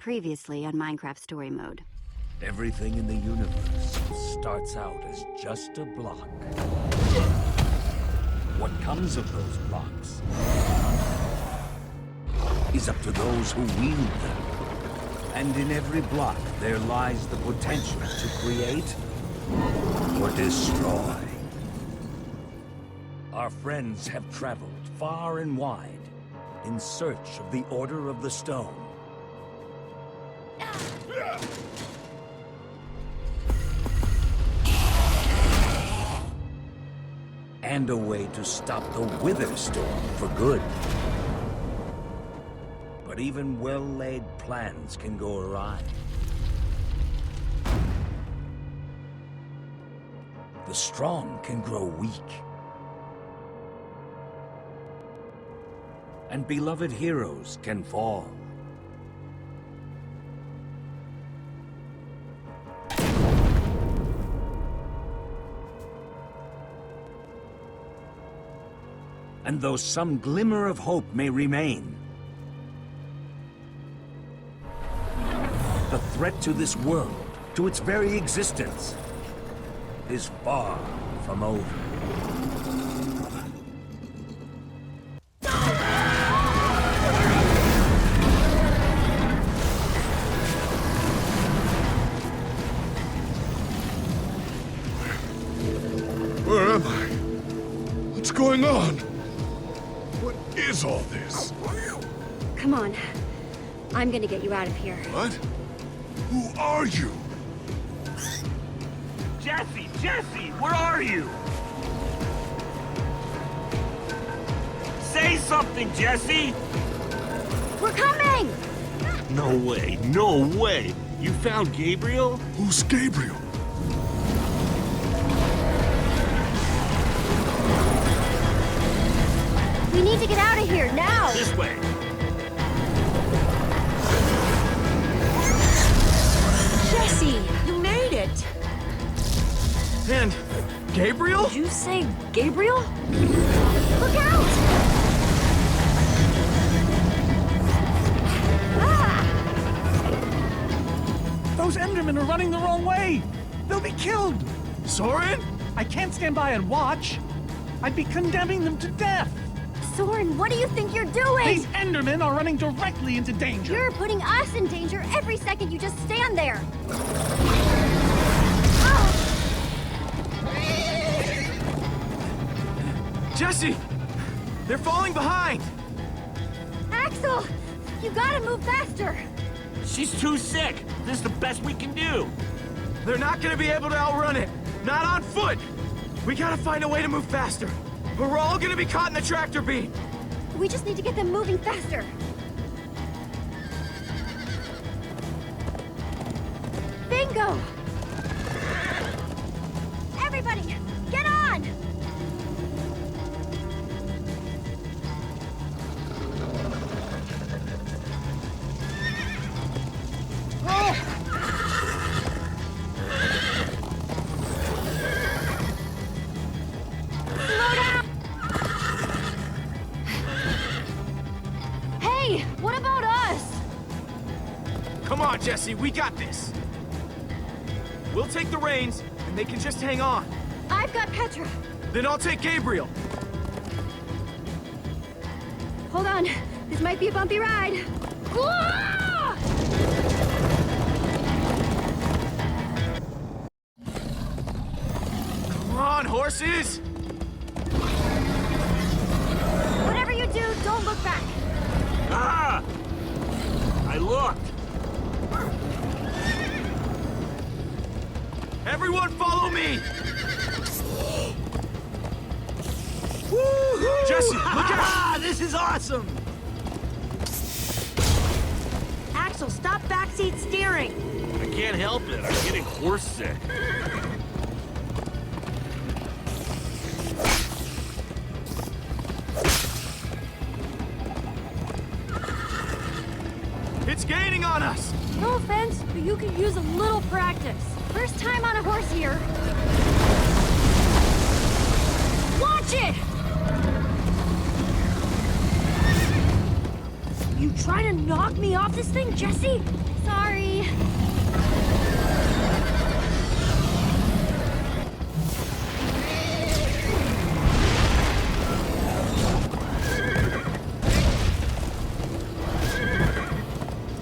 Previously on Minecraft Story Mode. Everything in the universe starts out as just a block. What comes of those blocks is up to those who wield them. And in every block, there lies the potential to create or destroy. Our friends have traveled far and wide in search of the Order of the Stone. And a way to stop the Wither Storm for good. But even well-laid plans can go awry. The strong can grow weak. And beloved heroes can fall. And though some glimmer of hope may remain, the threat to this world, to its very existence, is far from over. Where am I? What's going on? What is all this? Come on. I'm gonna get you out of here. What? Who are you? Jesse, where are you? Say something, Jesse! We're coming! No way! You found Gabriel? Who's Gabriel? We need to get out of here, now! This way! Jesse, you made it! And Gabriel? Did you say Gabriel? Look out! Ah! Those Endermen are running the wrong way! They'll be killed! Soren? I can't stand by and watch. I'd be condemning them to death. Soren, what do you think you're doing? These Endermen are running directly into danger. You're putting us in danger every second you just stand there. Jesse! They're falling behind! Axel, you gotta move faster. She's too sick. This is the best we can do. They're not gonna be able to outrun it. Not on foot. We gotta find a way to move faster. Or we're all gonna be caught in the tractor beam. We just need to get them moving faster. Bingo! Everybody, get on! Slow down! Hey, what about us? Come on, Jesse, we got this. We'll take the reins, and they can just hang on. I've got Petra. Then I'll take Gabriel. Hold on, this might be a bumpy ride. Ah! Come on, horses! Whatever you do, don't look back. Ah! I looked. Everyone follow me! Woohoo! Jesse, look out! This is awesome! Axel, stop backseat steering. I can't help it. I'm getting horse sick. It's gaining on us! No offense, but you could use a little practice. First time on a horse here. Watch it! You trying to knock me off this thing, Jesse? Sorry.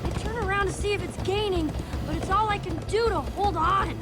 I turn around to see if it's gaining, but it's all I can do to hold on.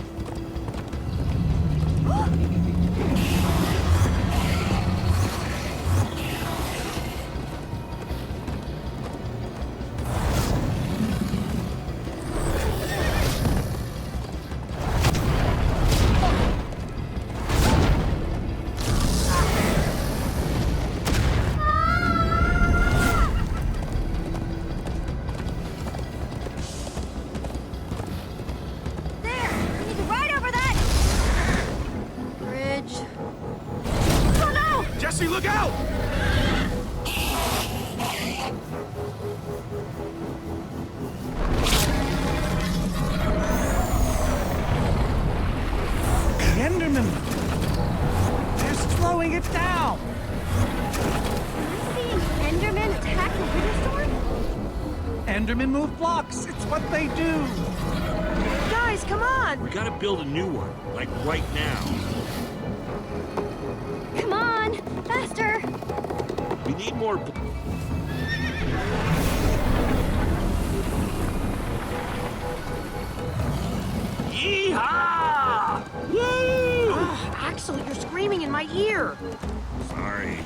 Jesse, look out! The Enderman! They're slowing it down! I'm seeing Enderman attack the Wither Storm? Endermen move blocks. It's what they do. Guys, come on! We gotta build a new one, like right now. Come on! Faster! We need more... Yeehaw! Woo! Axel, you're screaming in my ear! Sorry.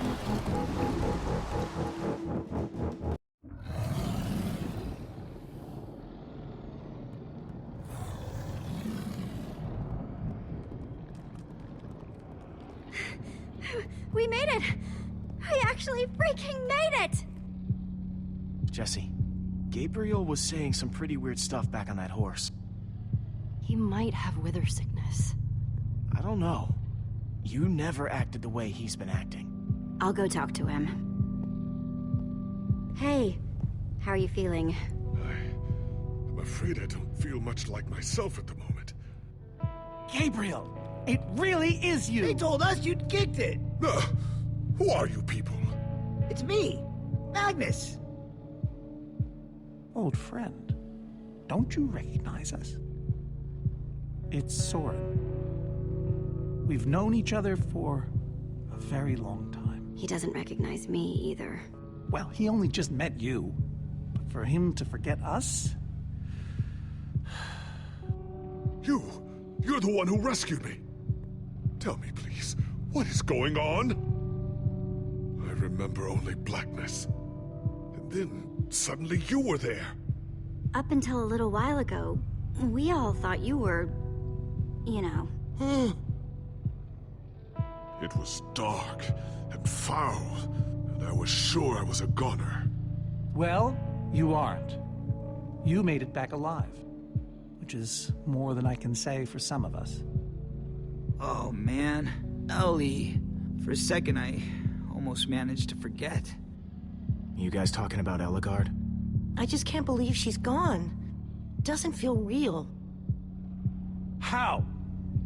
We made it! We actually freaking made it! Jesse, Gabriel was saying some pretty weird stuff back on that horse. He might have wither sickness. I don't know. You never acted the way he's been acting. I'll go talk to him. Hey, how are you feeling? I'm afraid I don't feel much like myself at the moment. Gabriel, it really is you. They told us you'd kicked it. Who are you people? It's me, Magnus. Old friend, don't you recognize us? It's Soren. We've known each other for a very long time. He doesn't recognize me either. Well, he only just met you. But for him to forget us? You're the one who rescued me. Tell me, please, what is going on? I remember only blackness. And then, suddenly you were there. Up until a little while ago, we all thought you were... you know. It was dark and foul, and I was sure I was a goner. Well, you aren't. You made it back alive. Which is more than I can say for some of us. Oh, man. Ellie. For a second, I almost managed to forget. You guys talking about Ellegaard? I just can't believe she's gone. Doesn't feel real. How?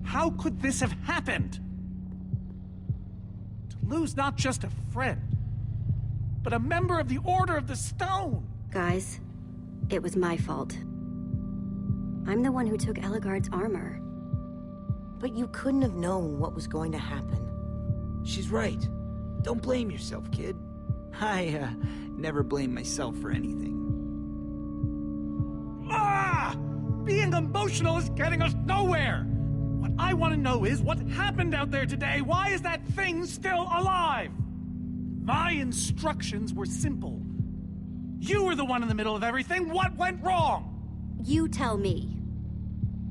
How could this have happened? To lose not just a friend, but a member of the Order of the Stone! Guys, it was my fault. I'm the one who took Ellegaard's armor. But you couldn't have known what was going to happen. She's right. Don't blame yourself, kid. I, never blame myself for anything. Ah! Being emotional is getting us nowhere! What I want to know is what happened out there today? Why is that thing still alive? My instructions were simple. You were the one in the middle of everything. What went wrong? You tell me.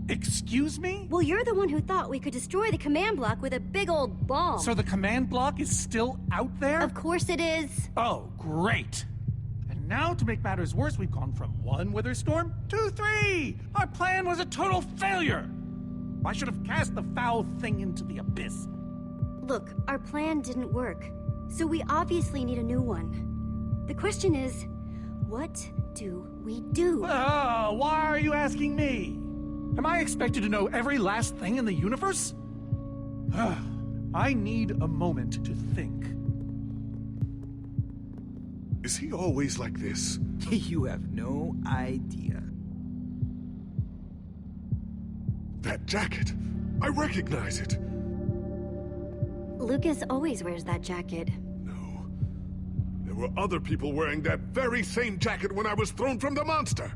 Excuse me? Well, you're the one who thought we could destroy the command block with a big old bomb. So the command block is still out there? Of course it is. Oh, great. And now, to make matters worse, we've gone from 1 wither storm to 3! Our plan was a total failure! I should have cast the foul thing into the abyss. Look, our plan didn't work, so we obviously need a new one. The question is, what do we do? Oh, why are you asking me? Am I expected to know every last thing in the universe? I need a moment to think. Is he always like this? You have no idea. That jacket! I recognize it! Lucas always wears that jacket. No. There were other people wearing that very same jacket when I was thrown from the monster!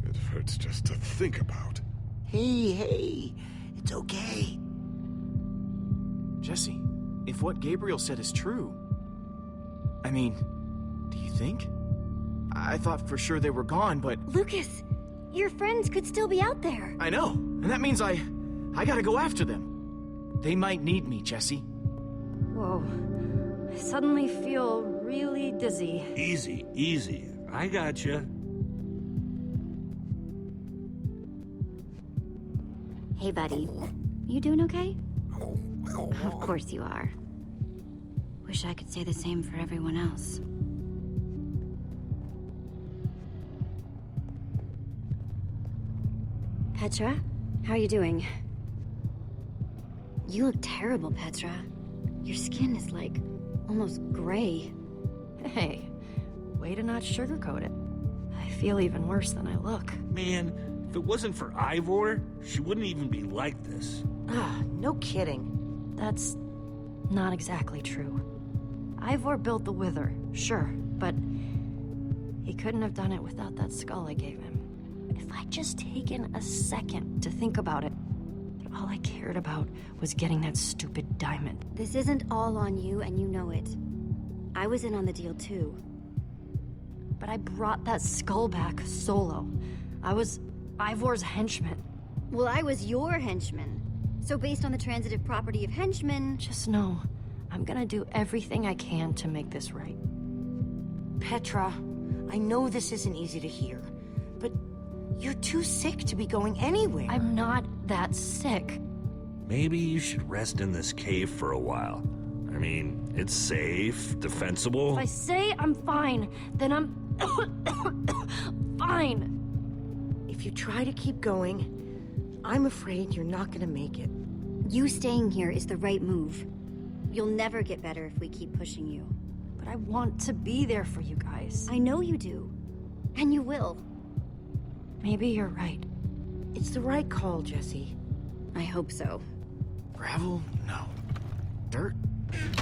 It hurts just to think about. Hey, it's okay. Jesse, if what Gabriel said is true... I mean, do you think? I thought for sure they were gone, but... Lucas, your friends could still be out there. I know, and that means I gotta go after them. They might need me, Jesse. Whoa. I suddenly feel really dizzy. Easy, easy. I gotcha. Hey, buddy. You doing okay? Of course you are. Wish I could say the same for everyone else. Petra, how are you doing? You look terrible, Petra. Your skin is like almost gray. Hey, way to not sugarcoat it. I feel even worse than I look. Man, if it wasn't for Ivor, she wouldn't even be like this. No kidding. That's not exactly true. Ivor built the Wither, sure, but he couldn't have done it without that skull I gave him. If I'd just taken a second to think about it, but all I cared about was getting that stupid diamond. This isn't all on you, and you know it. I was in on the deal, too. But I brought that skull back solo. I was Ivor's henchman. Well, I was your henchman. So based on the transitive property of henchman... Just know, I'm gonna do everything I can to make this right. Petra, I know this isn't easy to hear, but you're too sick to be going anywhere. I'm not that sick. Maybe you should rest in this cave for a while. I mean, it's safe, defensible. If I say I'm fine, then I'm fine. If you try to keep going, I'm afraid you're not gonna make it. You staying here is the right move. You'll never get better if we keep pushing you. But I want to be there for you guys. I know you do. And you will. Maybe you're right. It's the right call, Jesse. I hope so. Gravel? No. Dirt?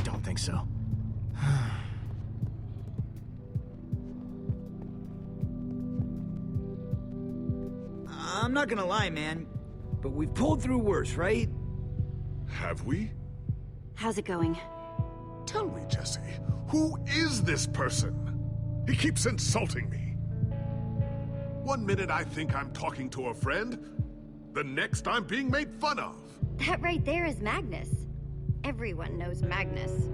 Don't think so. I'm not gonna lie, man, but we've pulled through worse, right? Have we? How's it going? Tell me, Jesse, who is this person? He keeps insulting me. One minute I think I'm talking to a friend, the next I'm being made fun of. That right there is Magnus. Everyone knows Magnus.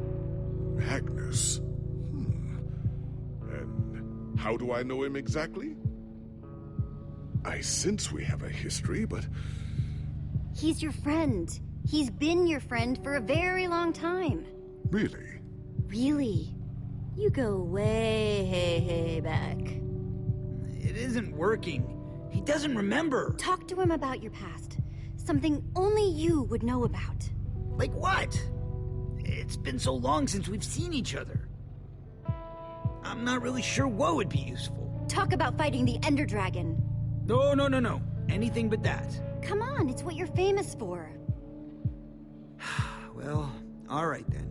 Magnus? And how do I know him exactly? I sense we have a history, but... He's your friend. He's been your friend for a very long time. Really? Really? You go way back. It isn't working. He doesn't remember. Talk to him about your past. Something only you would know about. Like what? It's been so long since we've seen each other. I'm not really sure what would be useful. Talk about fighting the Ender Dragon. No. Anything but that. Come on, it's what you're famous for. Well, alright then.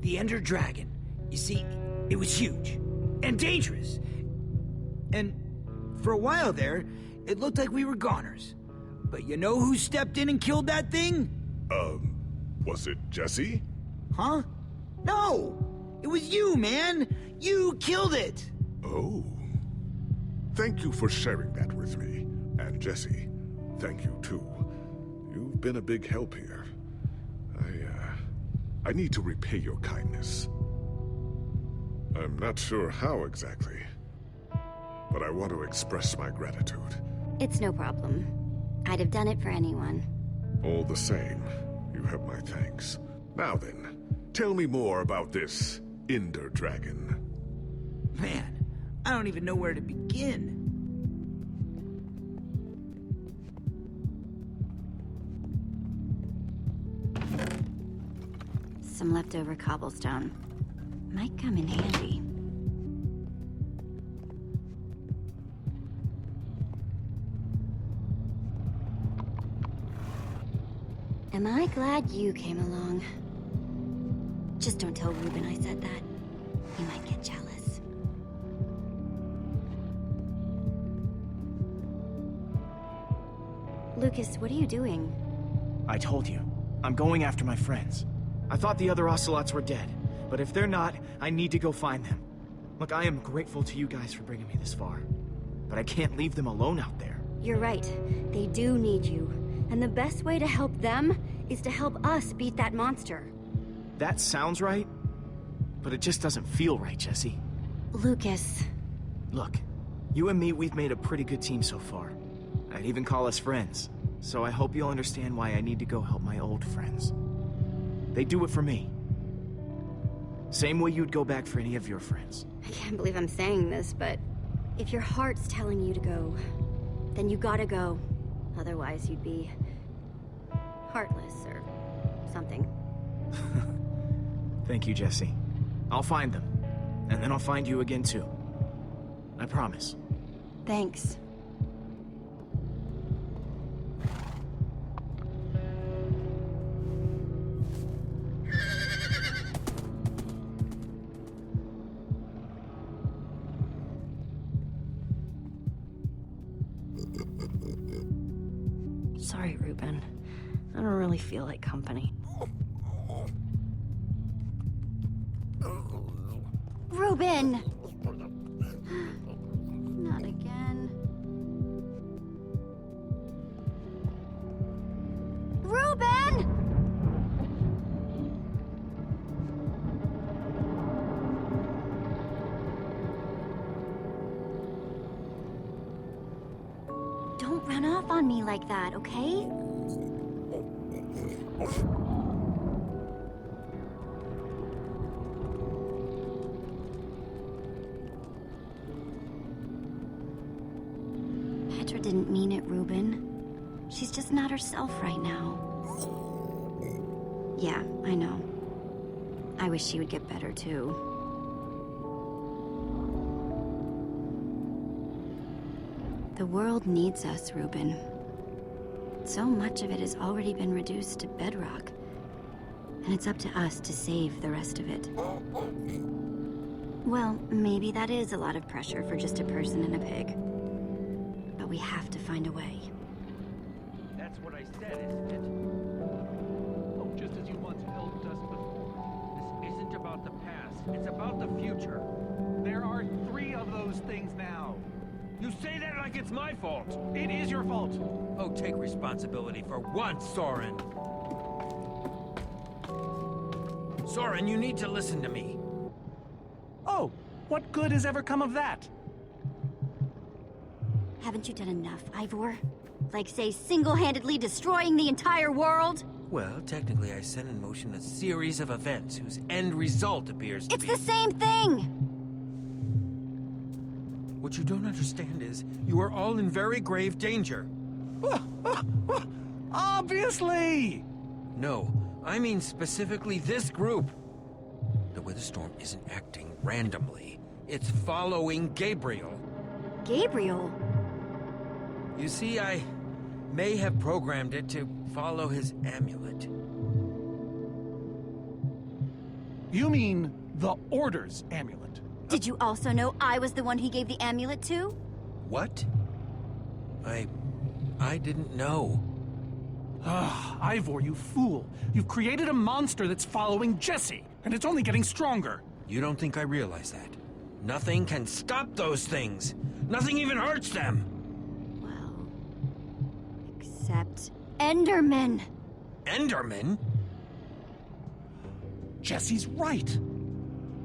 The Ender Dragon. You see, it was huge. And dangerous. And for a while there, it looked like we were goners. But you know who stepped in and killed that thing? Was it Jesse? Huh? No! It was you, man! You killed it! Oh. Thank you for sharing that with me. And Jesse, thank you too. You've been a big help here. I need to repay your kindness. I'm not sure how exactly, but I want to express my gratitude. It's no problem. I'd have done it for anyone. All the same, you have my thanks. Now then, tell me more about this Ender Dragon. Man, I don't even know where to begin. Some leftover cobblestone. Might come in handy. Am I glad you came along? Just don't tell Ruben I said that. He might get jealous. Lucas, what are you doing? I told you. I'm going after my friends. I thought the other Ocelots were dead, but if they're not, I need to go find them. Look, I am grateful to you guys for bringing me this far, but I can't leave them alone out there. You're right. They do need you. And the best way to help them is to help us beat that monster. That sounds right, but it just doesn't feel right, Jesse. Lucas. Look, you and me, we've made a pretty good team so far. I'd even call us friends. So I hope you'll understand why I need to go help my old friends. They do it for me. Same way you'd go back for any of your friends. I can't believe I'm saying this, but if your heart's telling you to go, then you gotta go. Otherwise, you'd be heartless or something. Thank you, Jesse. I'll find them. And then I'll find you again, too. I promise. Thanks. Sorry, Ruben. I don't really feel like company. Ruben! Not again. Ruben! Don't run off on me like that, okay? Petra didn't mean it, Ruben. She's just not herself right now. Yeah, I know. I wish she would get better, too. The world needs us, Ruben. So much of it has already been reduced to bedrock. And it's up to us to save the rest of it. Well, maybe that is a lot of pressure for just a person and a pig. But we have to find a way. That's what I said, isn't it? Oh, just as you once helped us before. This isn't about the past. It's about the future. There are 3 of those things now. You say that like it's my fault. It is your fault. Oh, take responsibility for once, Soren. Soren, you need to listen to me. Oh, what good has ever come of that? Haven't you done enough, Ivor? Like, say, single-handedly destroying the entire world? Well, technically I set in motion a series of events whose end result appears to be... It's the same thing! What you don't understand is, you are all in very grave danger. Obviously! No, I mean specifically this group. The Witherstorm isn't acting randomly. It's following Gabriel. Gabriel? You see, I may have programmed it to follow his amulet. You mean the Order's amulet? Did you also know I was the one he gave the amulet to? What? I didn't know. Ah, Ivor, you fool. You've created a monster that's following Jesse, and it's only getting stronger. You don't think I realize that? Nothing can stop those things. Nothing even hurts them. Well, except Endermen. Enderman? Jesse's right.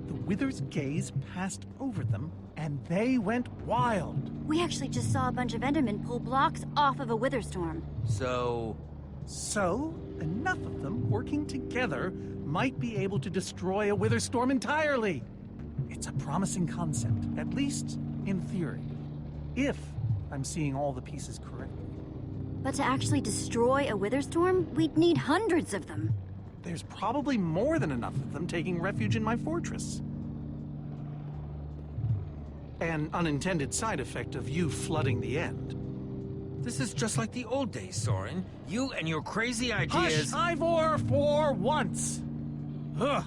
The Wither's gaze passed over them, and they went wild. We actually just saw a bunch of Endermen pull blocks off of a Witherstorm. So, enough of them working together might be able to destroy a Witherstorm entirely. It's a promising concept, at least in theory. If I'm seeing all the pieces correctly. But to actually destroy a Witherstorm, we'd need hundreds of them. There's probably more than enough of them taking refuge in my fortress. an unintended side effect of you flooding the end. This is just like the old days, Soren. You and your crazy ideas... Hush, Ivor, for once! Ugh.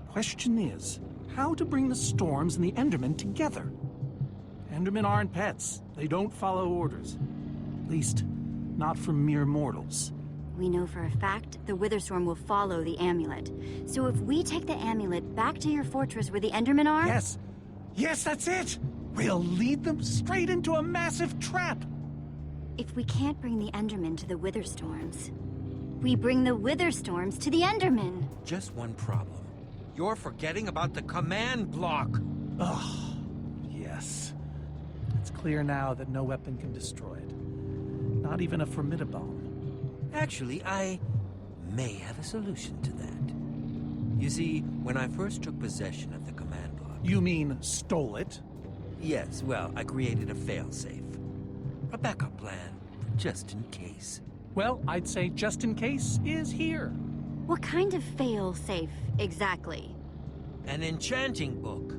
Question is, how to bring the Storms and the Endermen together? Endermen aren't pets. They don't follow orders. At least, not from mere mortals. We know for a fact the Witherstorm will follow the amulet. So if we take the amulet back to your fortress where the Endermen are... Yes. Yes, that's it! We'll lead them straight into a massive trap! If we can't bring the Endermen to the Witherstorms, we bring the Witherstorms to the Endermen. Just one problem. You're forgetting about the command block. Ugh. Yes. It's clear now that no weapon can destroy it. Not even a formidabone. Actually, I may have a solution to that. You see, when I first took possession of the command block... You mean stole it? Yes, well, I created a failsafe. A backup plan, for just in case. Well, I'd say just in case is here. What kind of fail-safe, exactly? An enchanting book.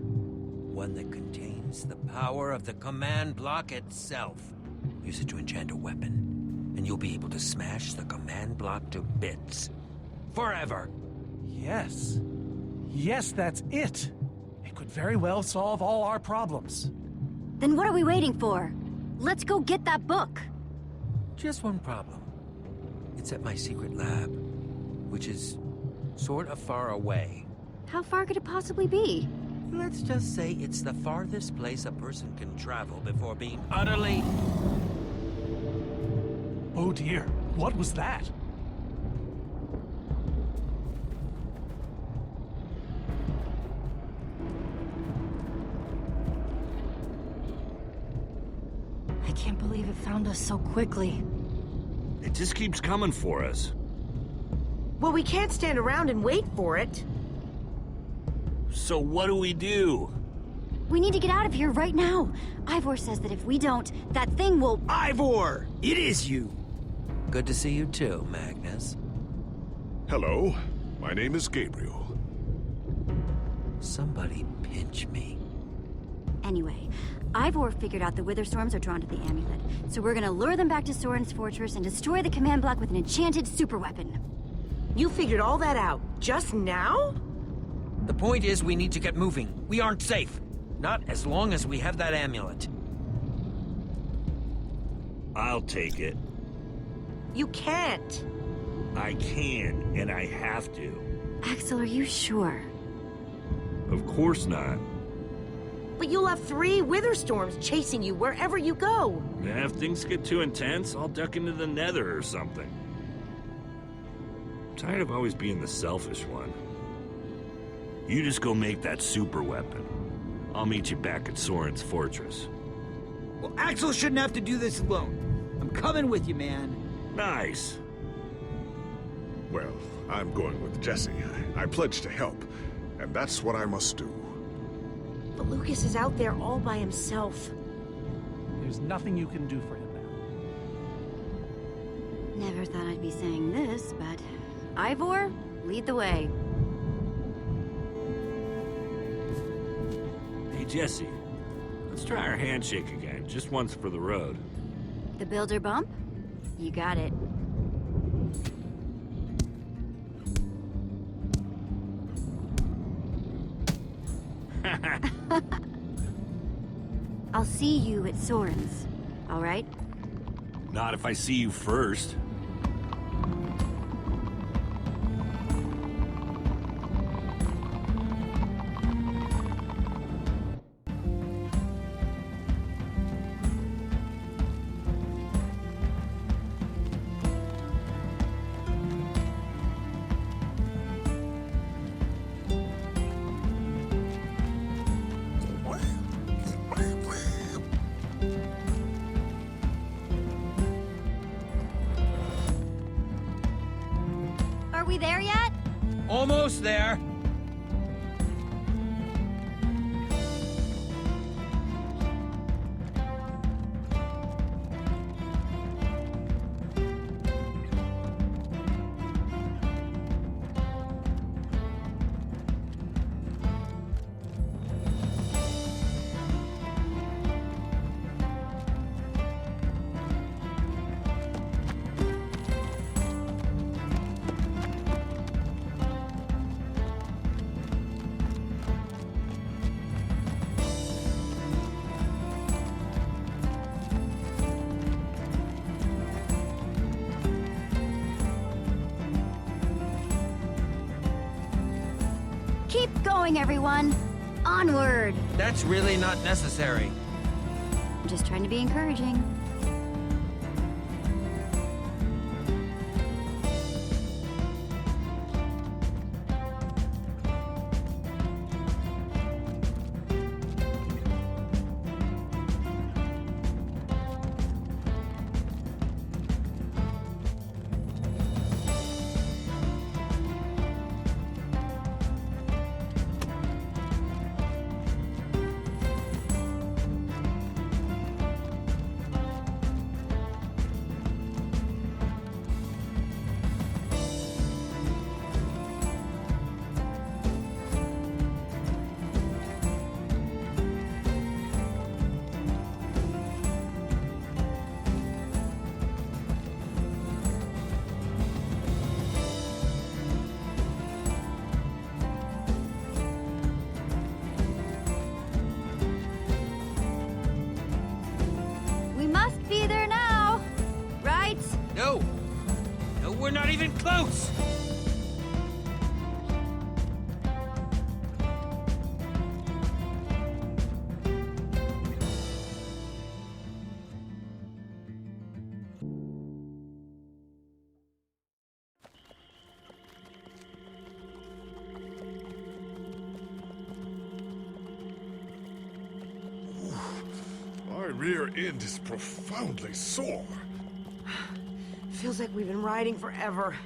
One that contains the power of the command block itself. Use it to enchant a weapon, and you'll be able to smash the command block to bits. Forever! Yes. Yes, that's it. It could very well solve all our problems. Then what are we waiting for? Let's go get that book. Just one problem. It's at my secret lab, which is sort of far away. How far could it possibly be? Let's just say it's the farthest place a person can travel before being utterly... Oh dear, what was that? I can't believe it found us so quickly. It just keeps coming for us. Well, we can't stand around and wait for it. So what do we do? We need to get out of here right now. Ivor says that if we don't, that thing will... Ivor! It is you! Good to see you too, Magnus. Hello, my name is Gabriel. Somebody pinch me. Anyway, Ivor figured out the Witherstorms are drawn to the amulet, so we're gonna lure them back to Soren's fortress and destroy the command block with an enchanted superweapon. You figured all that out just now? The point is we need to get moving. We aren't safe. Not as long as we have that amulet. I'll take it. You can't. I can, and I have to. Axel, are you sure? Of course not. But you'll have 3 Witherstorms chasing you wherever you go. If things get too intense, I'll duck into the nether or something. I'm tired of always being the selfish one. You just go make that super weapon. I'll meet you back at Soren's fortress. Well, Axel shouldn't have to do this alone. I'm coming with you, man. Nice. Well, I'm going with Jesse. I pledged to help, and that's what I must do. But Lucas is out there all by himself. There's nothing you can do for him now. Never thought I'd be saying this, but... Ivor, lead the way. Hey, Jesse. Let's try our handshake again, just once for the road. The builder bump? You got it. I'll see you at Soren's, all right? Not if I see you first. Are we there yet? Almost there. going, everyone. Onward. That's really not necessary. I'm just trying to be encouraging. No! No, we're not even close! My rear end is profoundly sore. Feels like we've been riding forever.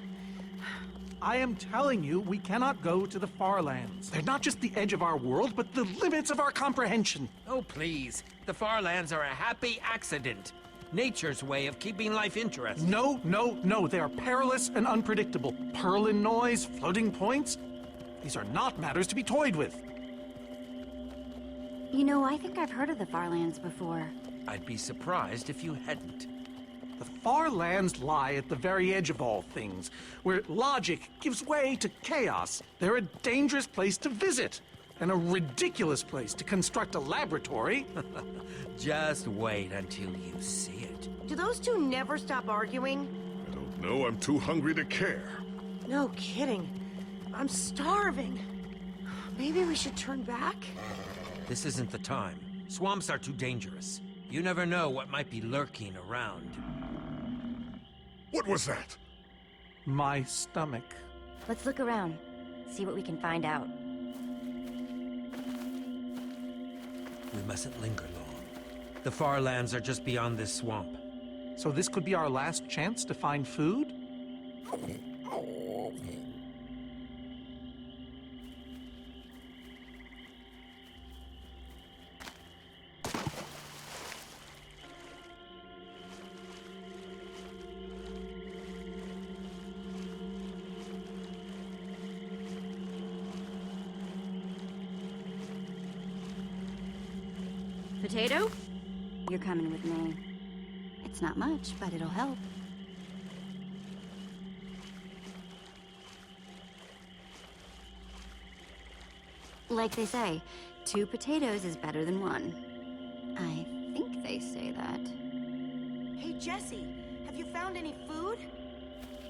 I am telling you, we cannot go to the far lands. They're not just the edge of our world, but the limits of our comprehension. Oh, please. The far lands are a happy accident. Nature's way of keeping life interesting. No, no, no. They are perilous and unpredictable. Purlin noise, floating points. These are not matters to be toyed with. You know, I think I've heard of the Farlands before. I'd be surprised if you hadn't. The far lands lie at the very edge of all things, where logic gives way to chaos. They're a dangerous place to visit, and a ridiculous place to construct a laboratory. Just wait until you see it. Do those two never stop arguing? I don't know, I'm too hungry to care. No kidding. I'm starving. Maybe we should turn back? This isn't the time. Swamps are too dangerous. You never know what might be lurking around. What was that? My stomach. Let's look around, see what we can find out. We mustn't linger long. The far lands are just beyond this swamp. So this could be our last chance to find food? Potato? You're coming with me. It's not much, but it'll help. Like they say, 2 potatoes is better than 1. I think they say that. Hey, Jesse, have you found any food?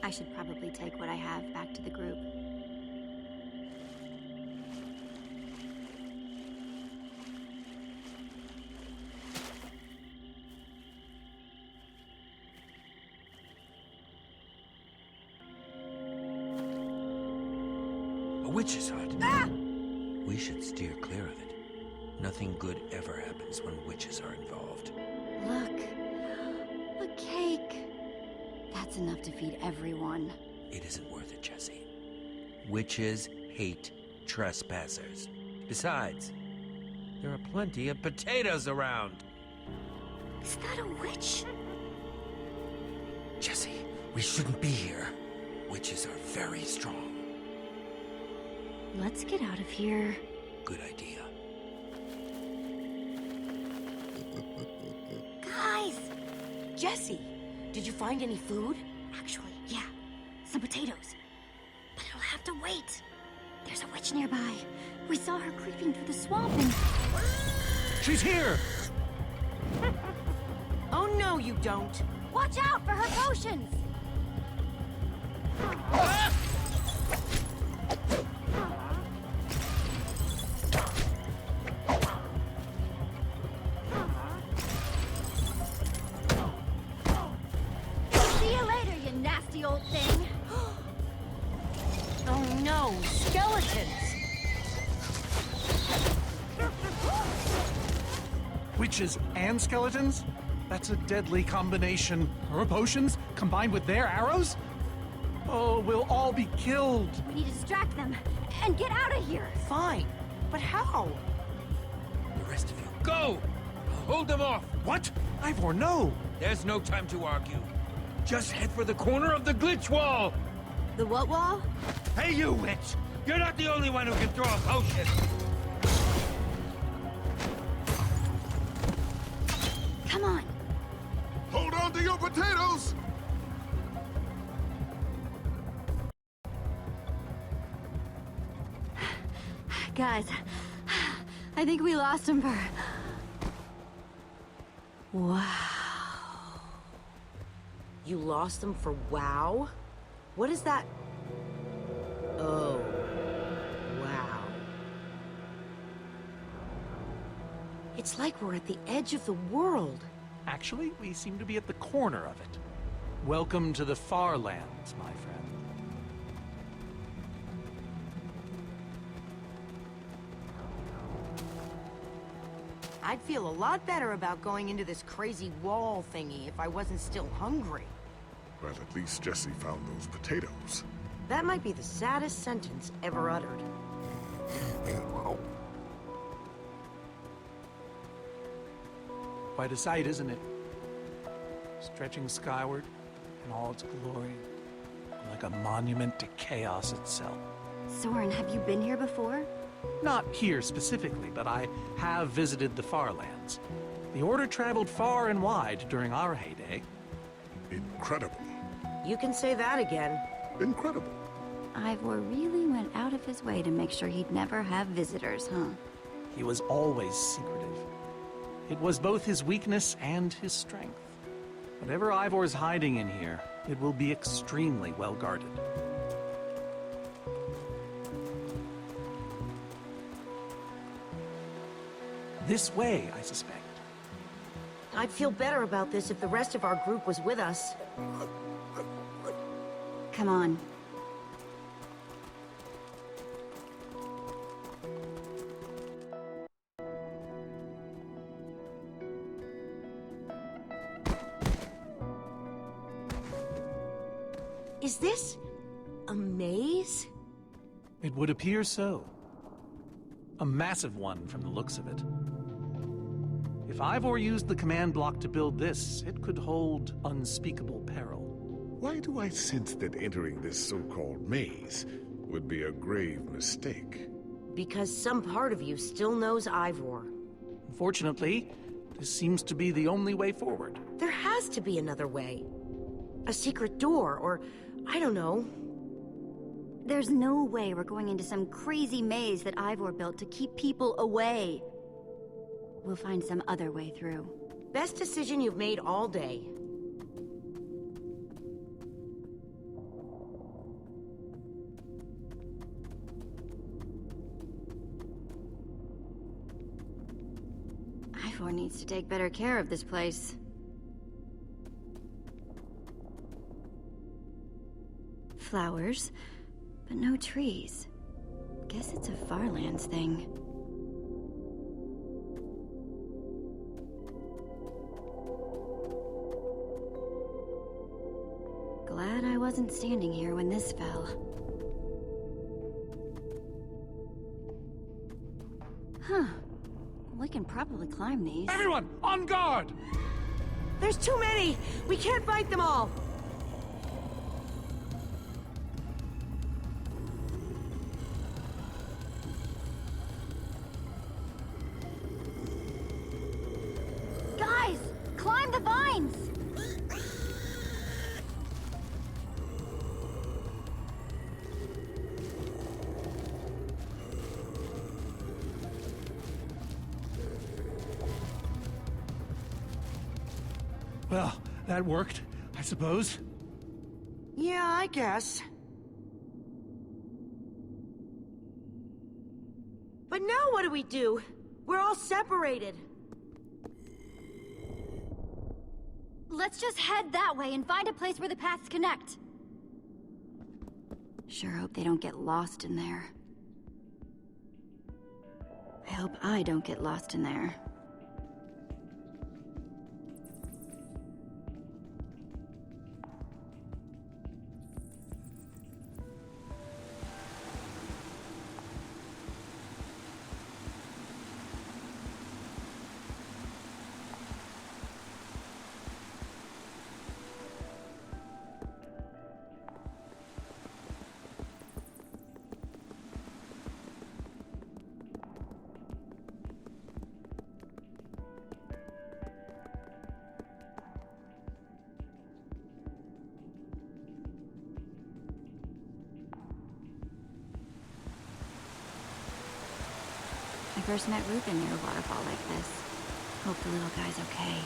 I should probably take what I have back to the group. Witch's hut. Ah! We should steer clear of it. Nothing good ever happens when witches are involved. Look, a cake. That's enough to feed everyone. It isn't worth it, Jesse. Witches hate trespassers. Besides, there are plenty of potatoes around. Is that a witch? Jesse, we shouldn't be here. Witches are very strong. Let's get out of here. Good idea. Guys! Jesse, did you find any food? Actually, yeah. Some potatoes. But it'll have to wait. There's a witch nearby. We saw her creeping through the swamp and... She's here! Oh, no, you don't. Watch out for her potions! Witches and skeletons? That's a deadly combination. Her potions combined with their arrows? Oh, we'll all be killed. We need to distract them and get out of here. Fine, but how? The rest of you, go! Hold them off! What? Ivor, no! There's no time to argue. Just head for the corner of the glitch wall! The what wall? Hey, you witch! You're not the only one who can throw a potion! Come on. Hold on to your potatoes! Guys, I think we lost him for... Wow. You lost them for WoW? What is that? Oh. Wow. It's like we're at the edge of the world. Actually, we seem to be at the corner of it. Welcome to the far lands, my friend. I'd feel a lot better about going into this crazy wall thingy if I wasn't still hungry. Well, at least Jesse found those potatoes. That might be the saddest sentence ever uttered. Quite a sight, isn't it? Stretching skyward in all its glory, like a monument to chaos itself. Soren, have you been here before? Not here specifically, but I have visited the far lands. The Order traveled far and wide during our heyday. Incredible. You can say that again. Incredible. Ivor really went out of his way to make sure he'd never have visitors, huh? He was always secretive. It was both his weakness and his strength. Whatever Ivor's hiding in here, it will be extremely well guarded. This way, I suspect. I'd feel better about this if the rest of our group was with us. Come on. Is this a maze? It would appear so. A massive one from the looks of it. If Ivor used the command block to build this, it could hold unspeakable peril. Why do I sense that entering this so-called maze would be a grave mistake? Because some part of you still knows Ivor. Unfortunately, this seems to be the only way forward. There has to be another way. A secret door, or I don't know. There's no way we're going into some crazy maze that Ivor built to keep people away. We'll find some other way through. Best decision you've made all day. Ivor needs to take better care of this place. Flowers, but no trees. Guess it's a Farlands thing. Glad I wasn't standing here when this fell. Huh. We can probably climb these. Everyone, on guard! There's too many! We can't fight them all! Guys! Climb the vines! Well, that worked, I suppose. Yeah, I guess. But now what do we do? We're all separated. Let's just head that way and find a place where the paths connect. Sure hope they don't get lost in there. I hope I don't get lost in there. first met Ruben near a waterfall like this. Hope the little guy's okay.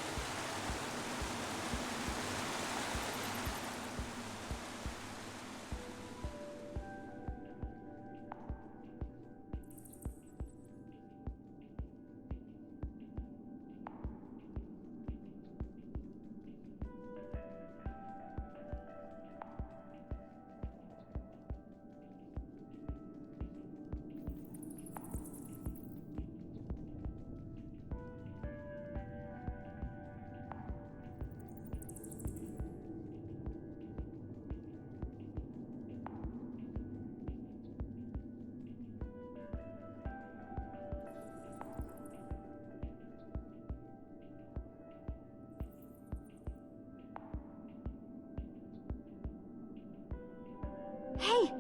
Hey!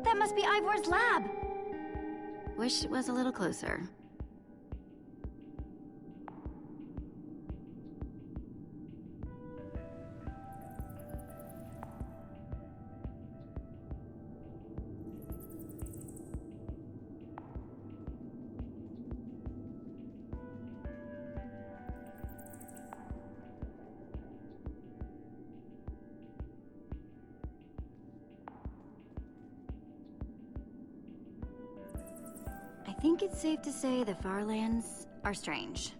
That must be Ivor's lab! Wish it was a little closer. I think it's safe to say the Farlands are strange.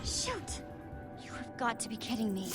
Shoot! You have got to be kidding me.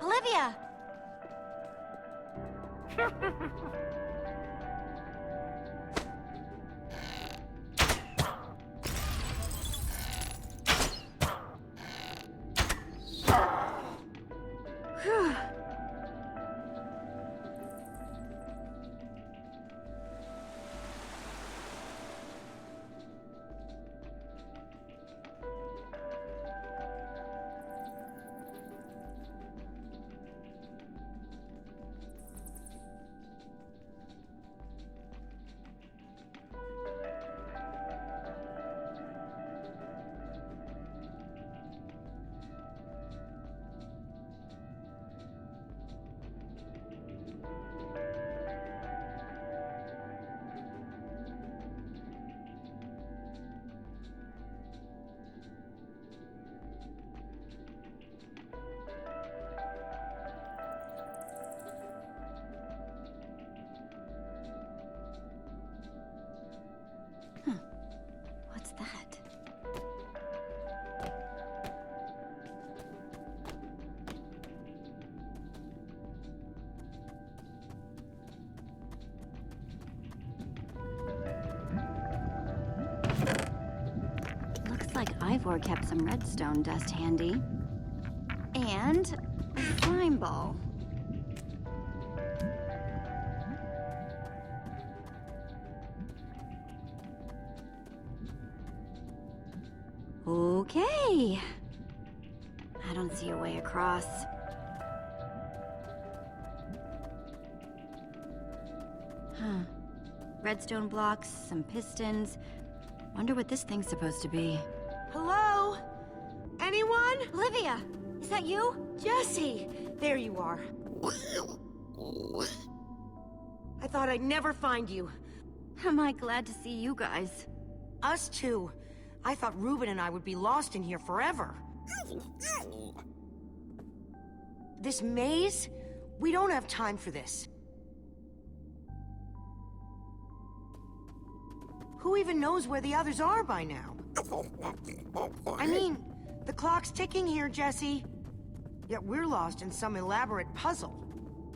Olivia! Looks like Ivor kept some redstone dust handy. And a slime ball. Okay. I don't see a way across. Huh. Redstone blocks, some pistons. Wonder what this thing's supposed to be. Hello? Anyone? Olivia! Is that you? Jesse! There you are. I thought I'd never find you. Am I glad to see you guys? Us too. I thought Ruben and I would be lost in here forever. This maze? We don't have time for this. Who even knows where the others are by now? I mean, the clock's ticking here, Jesse. Yet we're lost in some elaborate puzzle.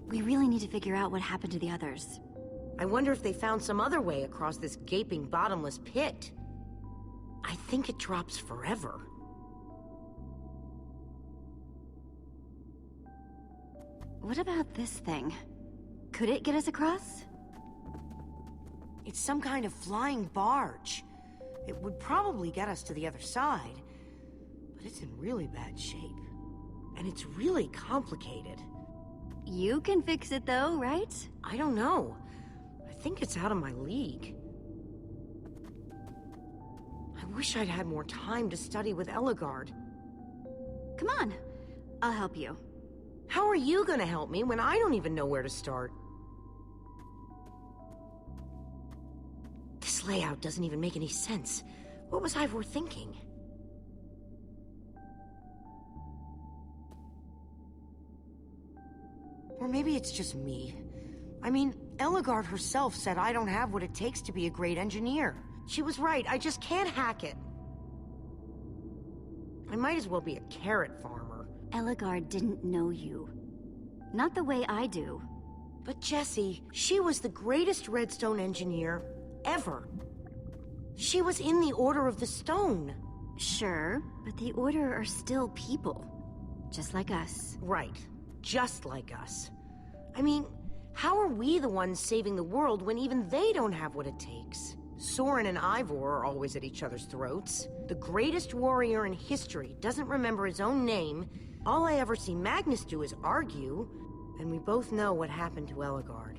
We really need to figure out what happened to the others. I wonder if they found some other way across this gaping, bottomless pit. I think it drops forever. What about this thing? Could it get us across? It's some kind of flying barge. It would probably get us to the other side. But it's in really bad shape. And it's really complicated. You can fix it though, right? I don't know. I think it's out of my league. I wish I'd had more time to study with Ellegaard. Come on, I'll help you. How are you gonna help me when I don't even know where to start? This layout doesn't even make any sense. What was Ivor thinking? Or maybe it's just me. I mean, Ellegaard herself said I don't have what it takes to be a great engineer. She was right, I just can't hack it. I might as well be a carrot farmer. Ellegaard didn't know you. Not the way I do. But Jesse, she was the greatest redstone engineer ever. She was in the Order of the Stone. Sure, but the Order are still people. Just like us. Right. Just like us. I mean, how are we the ones saving the world when even they don't have what it takes? Soren and Ivor are always at each other's throats. The greatest warrior in history doesn't remember his own name. All I ever see Magnus do is argue, and we both know what happened to Ellegaard.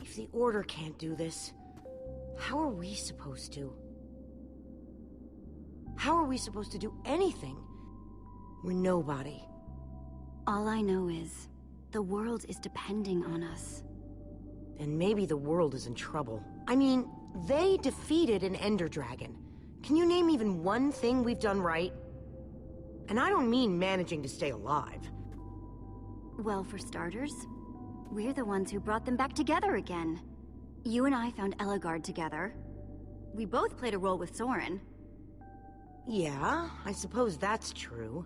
If the Order can't do this, how are we supposed to? How are we supposed to do anything? We're nobody. All I know is, the world is depending on us. And maybe the world is in trouble. I mean, they defeated an Ender Dragon. Can you name even one thing we've done right? And I don't mean managing to stay alive. Well, for starters, we're the ones who brought them back together again. You and I found Ellegaard together. We both played a role with Soren. Yeah, I suppose that's true.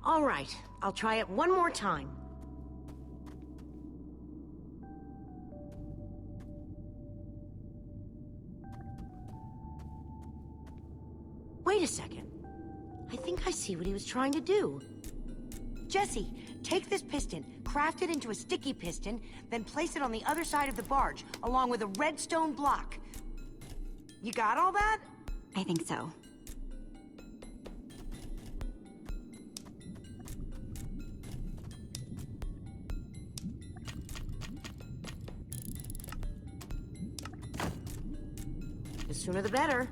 All right. I'll try it one more time. Wait a second. I think I see what he was trying to do. Jesse, take this piston, craft it into a sticky piston, then place it on the other side of the barge, along with a redstone block. You got all that? I think so. The sooner the better.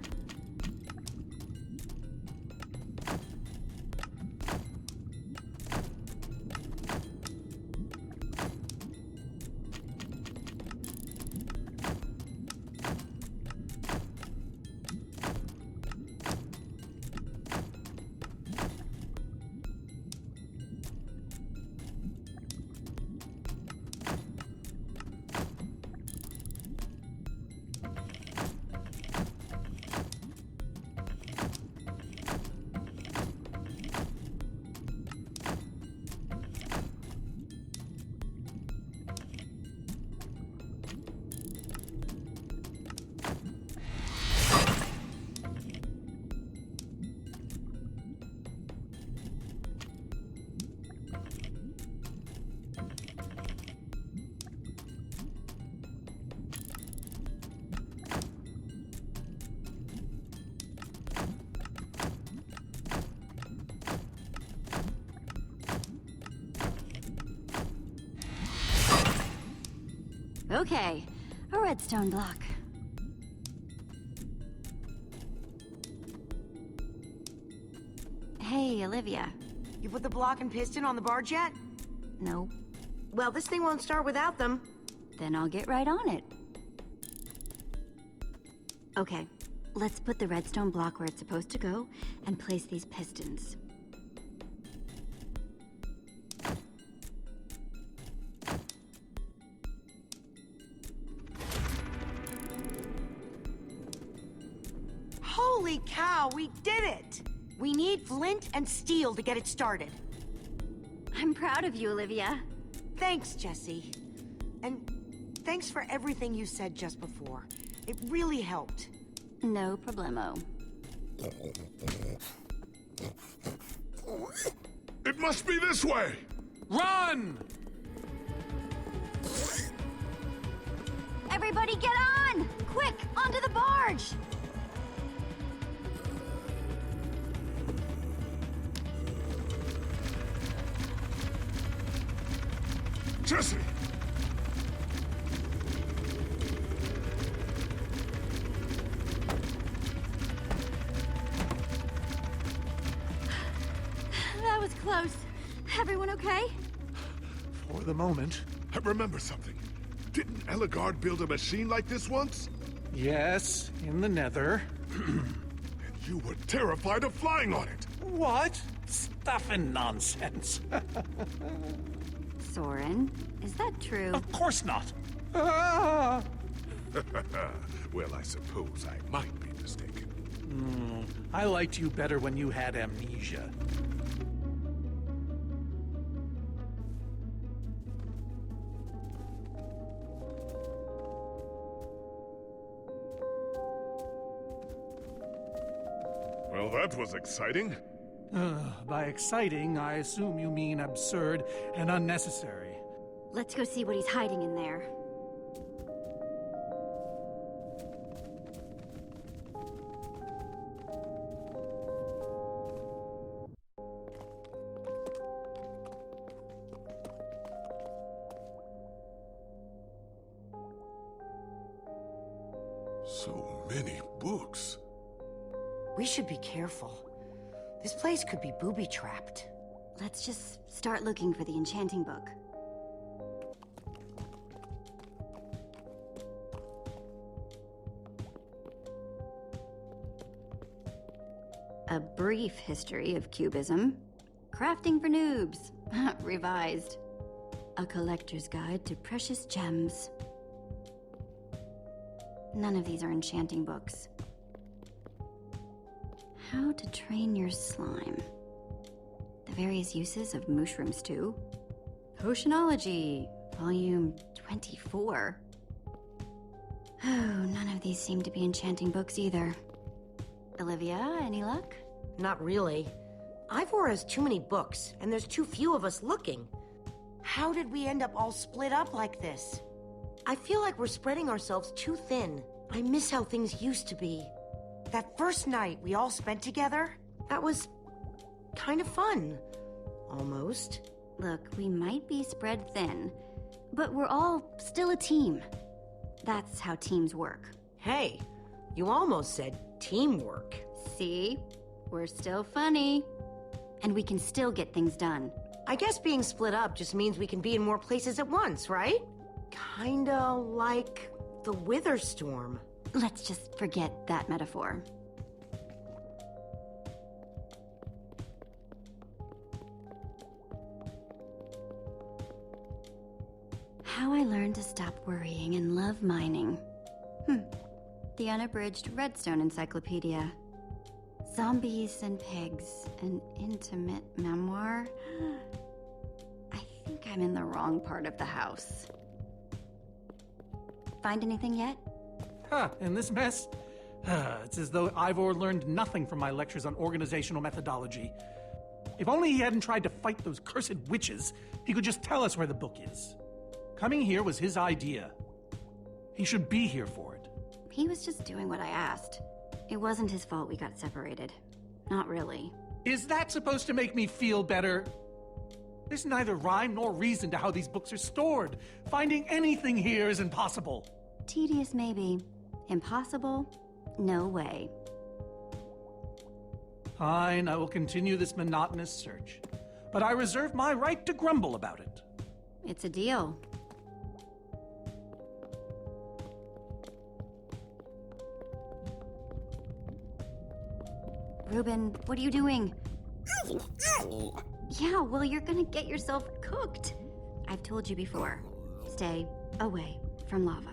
Okay, a redstone block. Hey, Olivia. You put the block and piston on the barge yet? No. Well, this thing won't start without them. Then I'll get right on it. Okay, let's put the redstone block where it's supposed to go and place these pistons. Holy cow, we did it! We need flint and steel to get it started. I'm proud of you, Olivia. Thanks, Jesse. And thanks for everything you said just before. It really helped. No problemo. It must be this way! Run! Everybody get on! Quick, onto the barge! Jesse! That was close. Everyone okay? For the moment. I remember something. Didn't Eligard build a machine like this once? Yes, in the nether. And you were terrified of flying on it! What? Stuff and nonsense. Soren, is that true? Of course not. Ah! Well, I suppose I might be mistaken. I liked you better when you had amnesia. Well, that was exciting. By exciting, I assume you mean absurd and unnecessary. Let's go see what he's hiding in there. So many books. We should be careful. This place could be booby-trapped. Let's just start looking for the enchanting book. A brief history of cubism. Crafting for noobs. Revised. A collector's guide to precious gems. None of these are enchanting books. How to train your slime. The various uses of mushroom stew. Potionology, volume 24. Oh, none of these seem to be enchanting books either. Olivia, any luck? Not really. Ivor has too many books, and there's too few of us looking. How did we end up all split up like this? I feel like we're spreading ourselves too thin. I miss how things used to be. That first night we all spent together, that was kind of fun. Almost. Look, we might be spread thin, but we're all still a team. That's how teams work. Hey, you almost said teamwork. See? We're still funny. And we can still get things done. I guess being split up just means we can be in more places at once, right? Kinda like the Wither Storm. Let's just forget that metaphor. How I learned to stop worrying and love mining. The unabridged Redstone Encyclopedia. Zombies and Pigs, an intimate memoir. I think I'm in the wrong part of the house. Find anything yet? In this mess? It's as though Ivor learned nothing from my lectures on organizational methodology. If only he hadn't tried to fight those cursed witches, he could just tell us where the book is. Coming here was his idea. He should be here for it. He was just doing what I asked. It wasn't his fault we got separated. Not really. Is that supposed to make me feel better? There's neither rhyme nor reason to how these books are stored. Finding anything here is impossible. Tedious, maybe. Impossible? No way. Fine, I will continue this monotonous search. But I reserve my right to grumble about it. It's a deal. Ruben, what are you doing? Yeah, well, you're gonna get yourself cooked. I've told you before. Stay away from lava.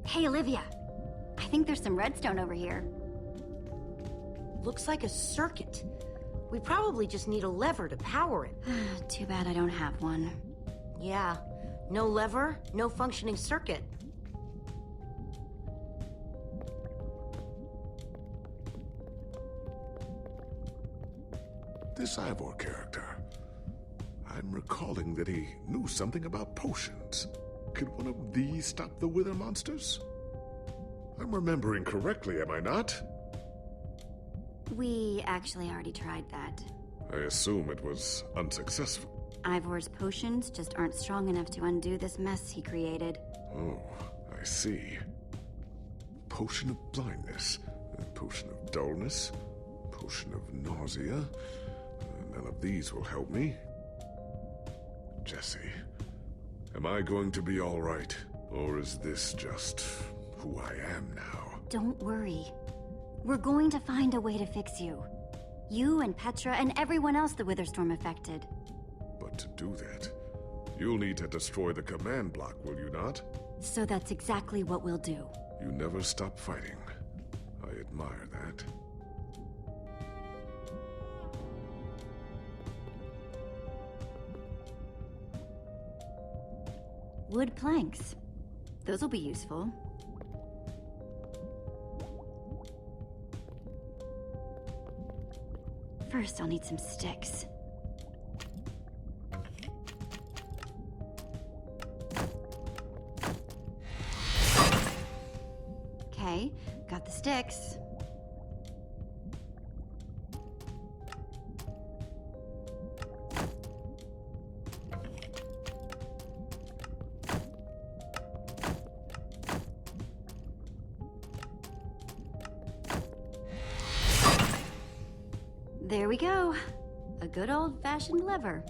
Hey, Olivia. I think there's some redstone over here. Looks like a circuit. We probably just need a lever to power it. Too bad I don't have one. Yeah, no lever, no functioning circuit. This Ivor character. I'm recalling that he knew something about potions. Could one of these stop the Wither monsters? I'm remembering correctly, am I not? We actually already tried that. I assume it was unsuccessful. Ivor's potions just aren't strong enough to undo this mess he created. Oh, I see. Potion of blindness, a potion of dullness, potion of nausea. None of these will help me. Jesse, am I going to be all right? Or is this just who I am now? Don't worry. We're going to find a way to fix you. You and Petra and everyone else the Witherstorm affected. But to do that, you'll need to destroy the command block, will you not? So that's exactly what we'll do. You never stop fighting. I admire that. Wood planks. Those will be useful. First, I'll need some sticks. Okay, got the sticks. There we go. A good old-fashioned lever.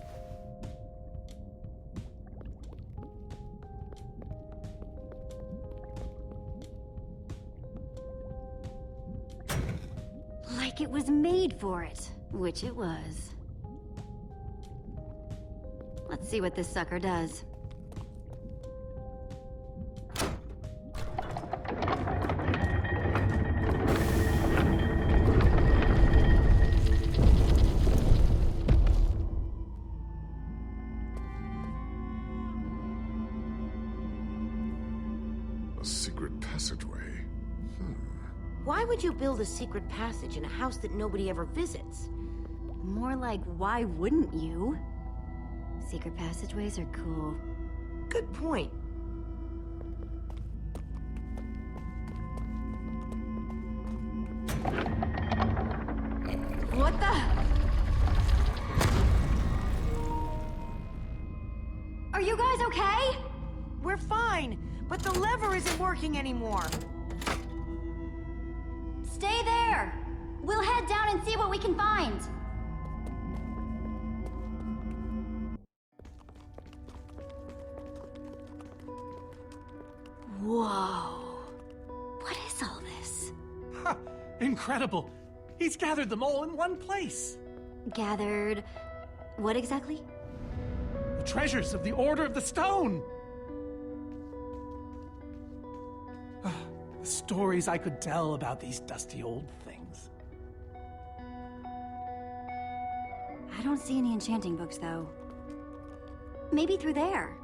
Like it was made for it, which it was. Let's see what this sucker does. Why would you build a secret passage in a house that nobody ever visits? More like, why wouldn't you? Secret passageways are cool. Good point. What the? Are you guys okay? We're fine, but the lever isn't working anymore. Stay there! We'll head down and see what we can find. Whoa. What is all this? Ha! Incredible! He's gathered them all in one place. Gathered... what exactly? The treasures of the Order of the Stone! The stories I could tell about these dusty old things. I don't see any enchanting books, though. Maybe through there.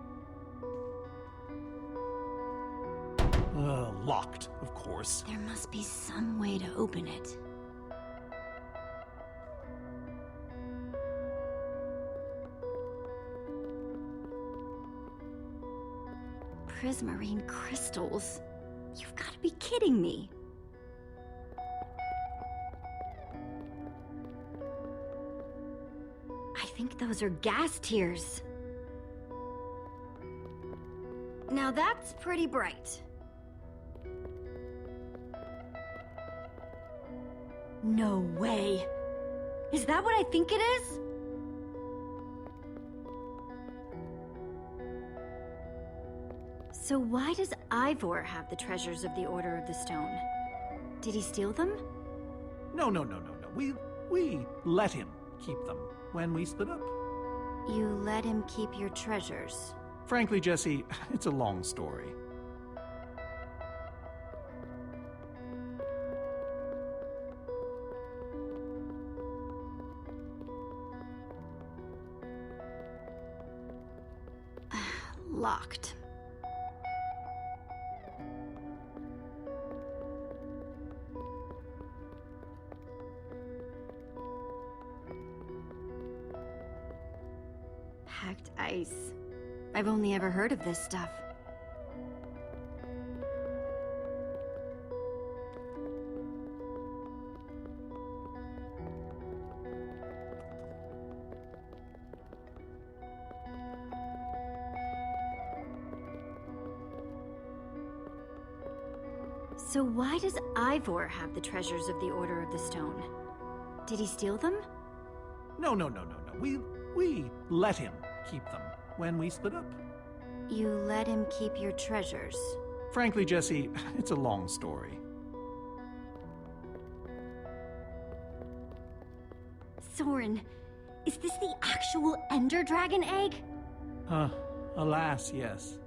Locked, of course. There must be some way to open it. Prismarine crystals? You've got to be kidding me. I think those are gas tears. Now that's pretty bright. No way. Is that what I think it is? So why does Ivor have the treasures of the Order of the Stone? Did he steal them? No. We let him keep them when we split up. You let him keep your treasures. Frankly, Jesse, it's a long story. Locked. Packed ice. I've only ever heard of this stuff. So why does Ivor have the treasures of the Order of the Stone? Did he steal them? No. We let him keep them when we split up. You let him keep your treasures. Frankly, Jesse, it's a long story. Soren, is this the actual Ender Dragon egg? Alas, yes.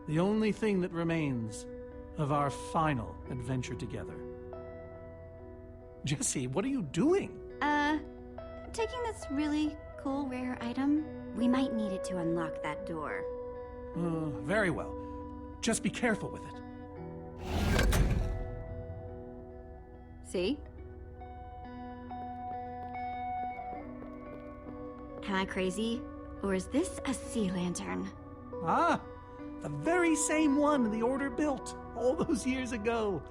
The only thing that remains of our final adventure together. Jesse, what are you doing? Taking this really cool rare item. We might need it to unlock that door. Very well. Just be careful with it. See? Am I crazy? Or is this a sea lantern? Ah! The very same one the Order built all those years ago.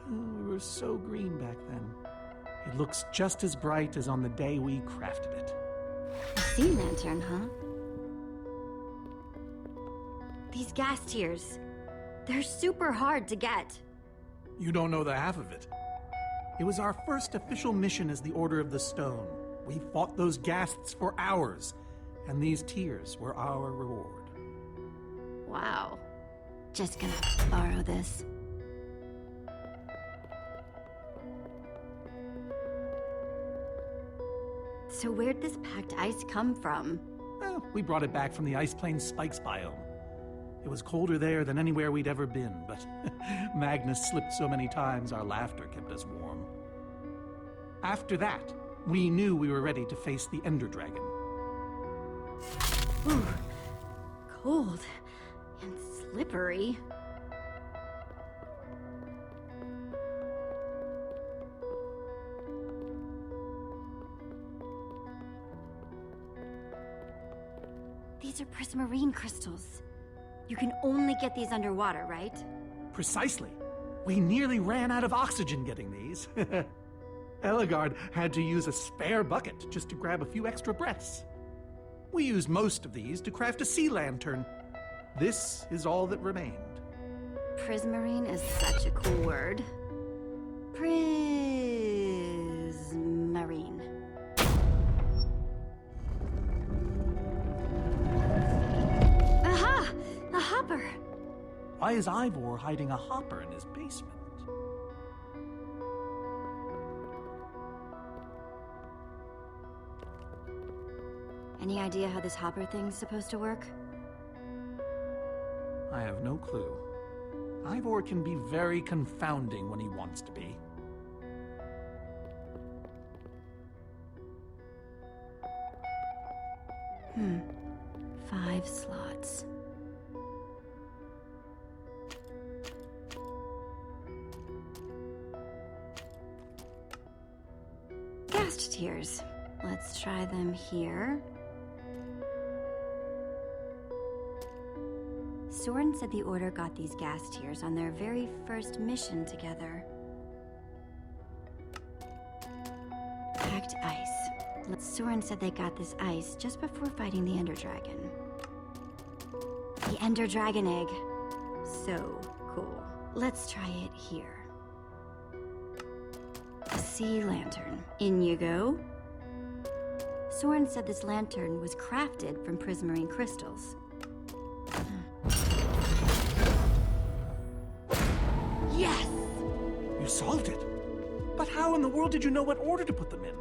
We were so green back then. It looks just as bright as on the day we crafted it. A sea lantern, huh? These gas tears, they're super hard to get. You don't know the half of it. It was our first official mission as the Order of the Stone. We fought those ghasts for hours, and these tears were our reward. Wow. Just gonna borrow this. So where'd this packed ice come from? Well, we brought it back from the Ice Plains Spikes biome. It was colder there than anywhere we'd ever been, but Magnus slipped so many times our laughter kept us warm. After that, we knew we were ready to face the Ender Dragon. Ooh, cold and slippery. These are prismarine crystals. You can only get these underwater, right? Precisely. We nearly ran out of oxygen getting these. Eligard had to use a spare bucket just to grab a few extra breaths. We used most of these to craft a sea lantern. This is all that remained. Prismarine is such a cool word. Prismarine. Aha! A hopper! Why is Ivor hiding a hopper in his basement? Any idea how this hopper thing's supposed to work? I have no clue. Ivor can be very confounding when he wants to be. Hmm. 5 slots. Ghast tears. Let's try them here. Soren said the Order got these gas tiers on their very first mission together. Packed ice. Soren said they got this ice just before fighting the Ender Dragon. The Ender Dragon egg. So cool. Let's try it here. A sea lantern. In you go. Soren said this lantern was crafted from prismarine crystals. Yes! You solved it. But how in the world did you know what order to put them in?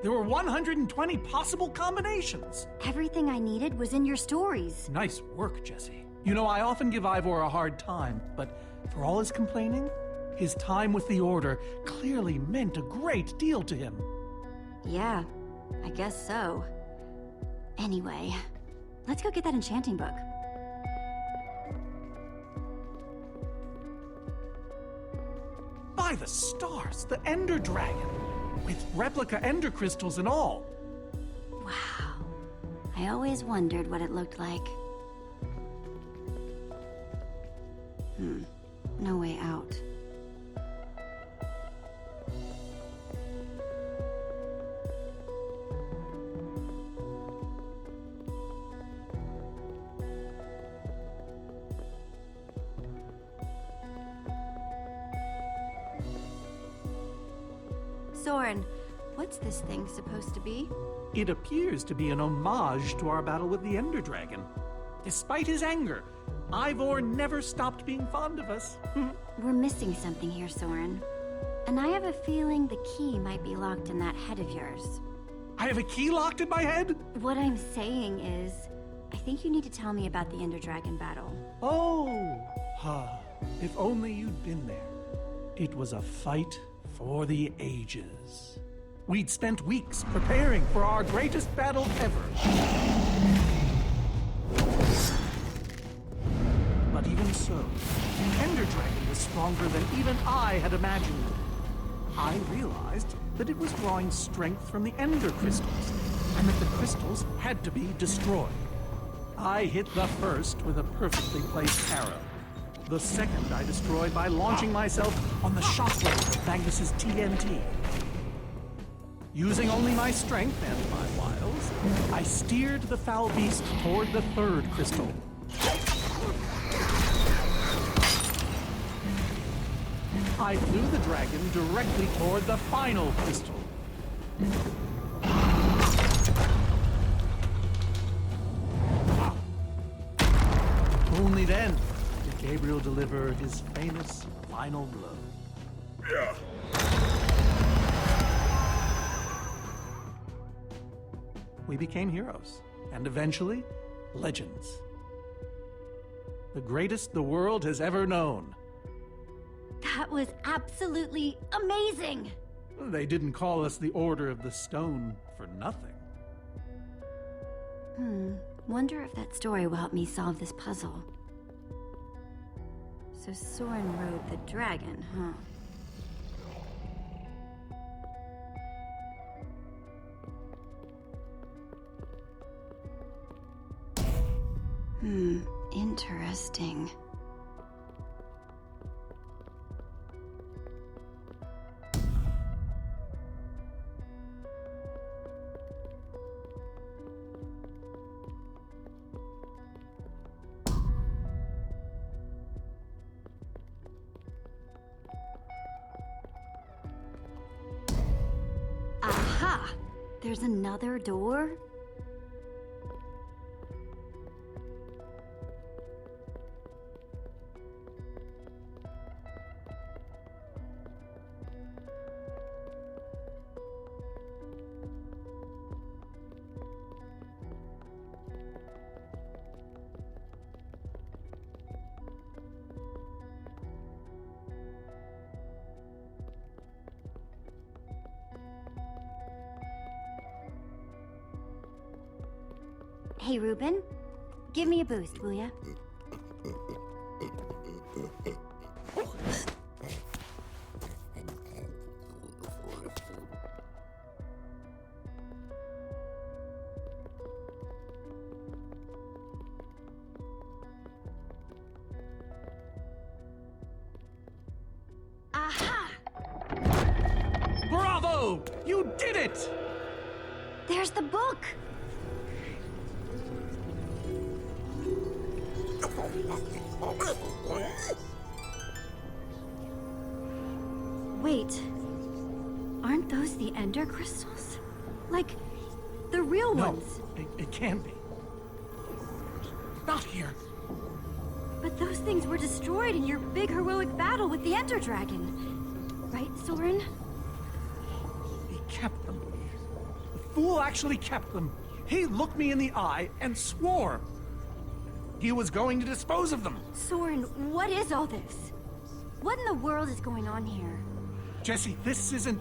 There were 120 possible combinations. Everything I needed was in your stories. Nice work, Jesse. You know, I often give Ivor a hard time, but for all his complaining, his time with the Order clearly meant a great deal to him. Yeah, I guess so. Anyway, let's go get that enchanting book. By the stars, the Ender Dragon, with replica Ender crystals and all. Wow. I always wondered what it looked like. No way out. Soren, what's this thing supposed to be? It appears to be an homage to our battle with the Ender Dragon. Despite his anger, Ivor never stopped being fond of us. We're missing something here, Soren. And I have a feeling the key might be locked in that head of yours. I have a key locked in my head? What I'm saying is, I think you need to tell me about the Ender Dragon battle. Oh, if only you'd been there. It was a fight for the ages. We'd spent weeks preparing for our greatest battle ever. But even so, the Ender Dragon was stronger than even I had imagined. I realized that it was drawing strength from the Ender crystals, and that the crystals had to be destroyed. I hit the first with a perfectly placed arrow. The second I destroyed by launching myself on the shockwave of Magnus's TNT. Using only my strength and my wiles, I steered the foul beast toward the third crystal. I flew the dragon directly toward the final crystal. Only then did Gabriel deliver his famous final blow. Yeah. We became heroes, and eventually, legends. The greatest the world has ever known. That was absolutely amazing! They didn't call us the Order of the Stone for nothing. Wonder if that story will help me solve this puzzle. So Soren rode the dragon, huh? Interesting. Aha! There's another door? Hey, Ruben. Give me a boost, will ya? go! You did it! There's the book! Wait. Aren't those the Ender crystals? Like, the real ones? It can't be. Not here. But those things were destroyed in your big heroic battle with the Ender Dragon. Right, Soren? He kept them. The fool actually kept them. He looked me in the eye and swore he was going to dispose of them. Soren, what is all this? What in the world is going on here? Jesse, this isn't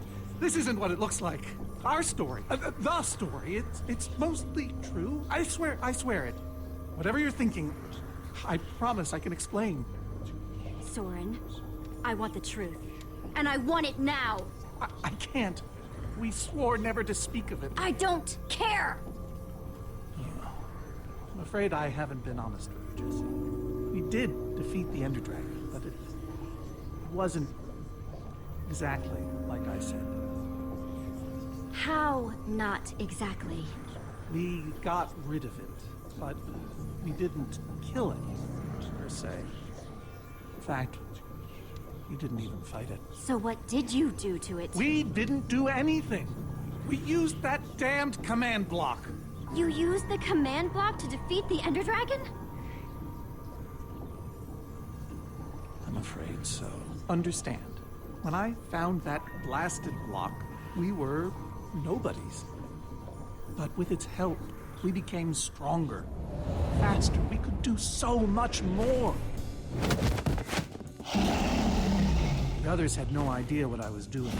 what it looks like. Our story, the story, it's mostly true. I swear it. Whatever you're thinking, I promise I can explain. Soren, I want the truth. And I want it now! I can't. We swore never to speak of it. I don't care! I'm afraid I haven't been honest with you, Jesse. We did defeat the Ender Dragon, but it wasn't exactly like I said. How not exactly? We got rid of it, but we didn't kill it, per se. In fact, we didn't even fight it. So what did you do to it? We didn't do anything. We used that damned command block. You used the command block to defeat the Ender Dragon? I'm afraid so. Understand, when I found that blasted block, we were nobodies. But with its help, we became stronger, faster. We could do so much more. The others had no idea what I was doing.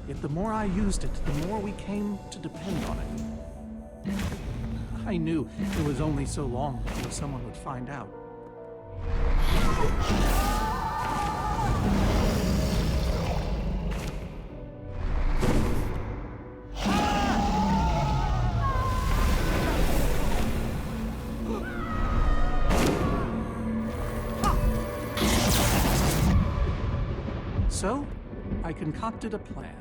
Yet the more I used it, the more we came to depend on it. I knew it was only so long before someone would find out. So, I concocted a plan.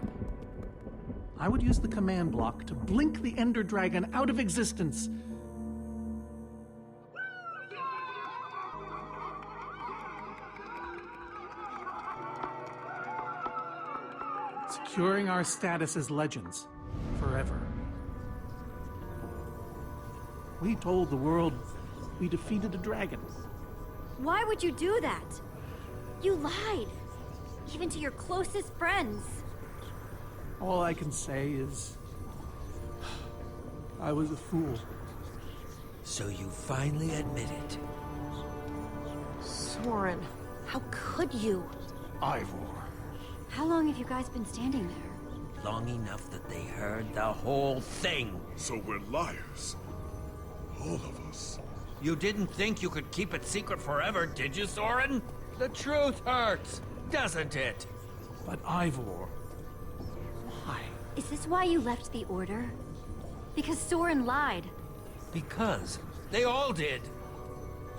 I would use the command block to blink the Ender Dragon out of existence. Securing our status as legends forever. We told the world we defeated a dragon. Why would you do that? You lied. Even to your closest friends. All I can say is, I was a fool. So you finally admit it. Soren, how could you? Ivor. How long have you guys been standing there? Long enough that they heard the whole thing. So we're liars. All of us. You didn't think you could keep it secret forever, did you, Soren? The truth hurts, doesn't it? But Ivor, why? Is this why you left the Order? Because Soren lied. Because they all did.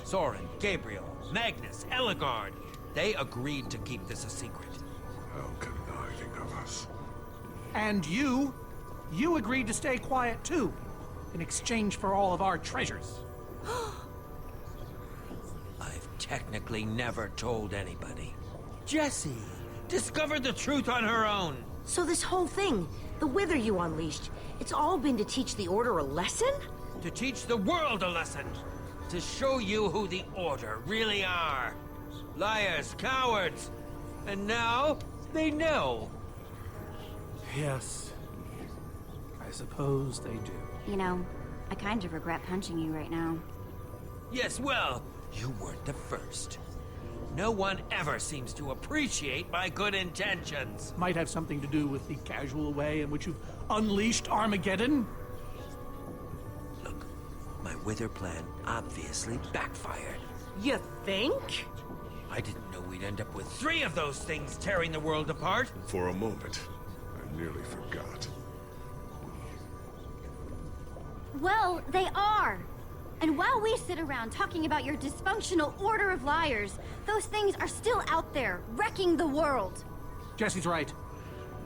Soren, Gabriel, Magnus, Ellegaard. They agreed to keep this a secret. How conniving of us. And you agreed to stay quiet too, in exchange for all of our treasures. I've technically never told anybody. Jessie discovered the truth on her own. So this whole thing, the Wither you unleashed, it's all been to teach the Order a lesson? To teach the world a lesson. To show you who the Order really are. Liars, cowards. And now, they know. Yes. I suppose they do. You know, I kind of regret punching you right now. Yes, well, you weren't the first. No one ever seems to appreciate my good intentions. Might have something to do with the casual way in which you've unleashed Armageddon. Look, my Wither plan obviously backfired. You think? I didn't know we'd end up with 3 of those things tearing the world apart. For a moment, I nearly forgot. Well, they are! And while we sit around talking about your dysfunctional Order of Liars, those things are still out there, wrecking the world. Jesse's right.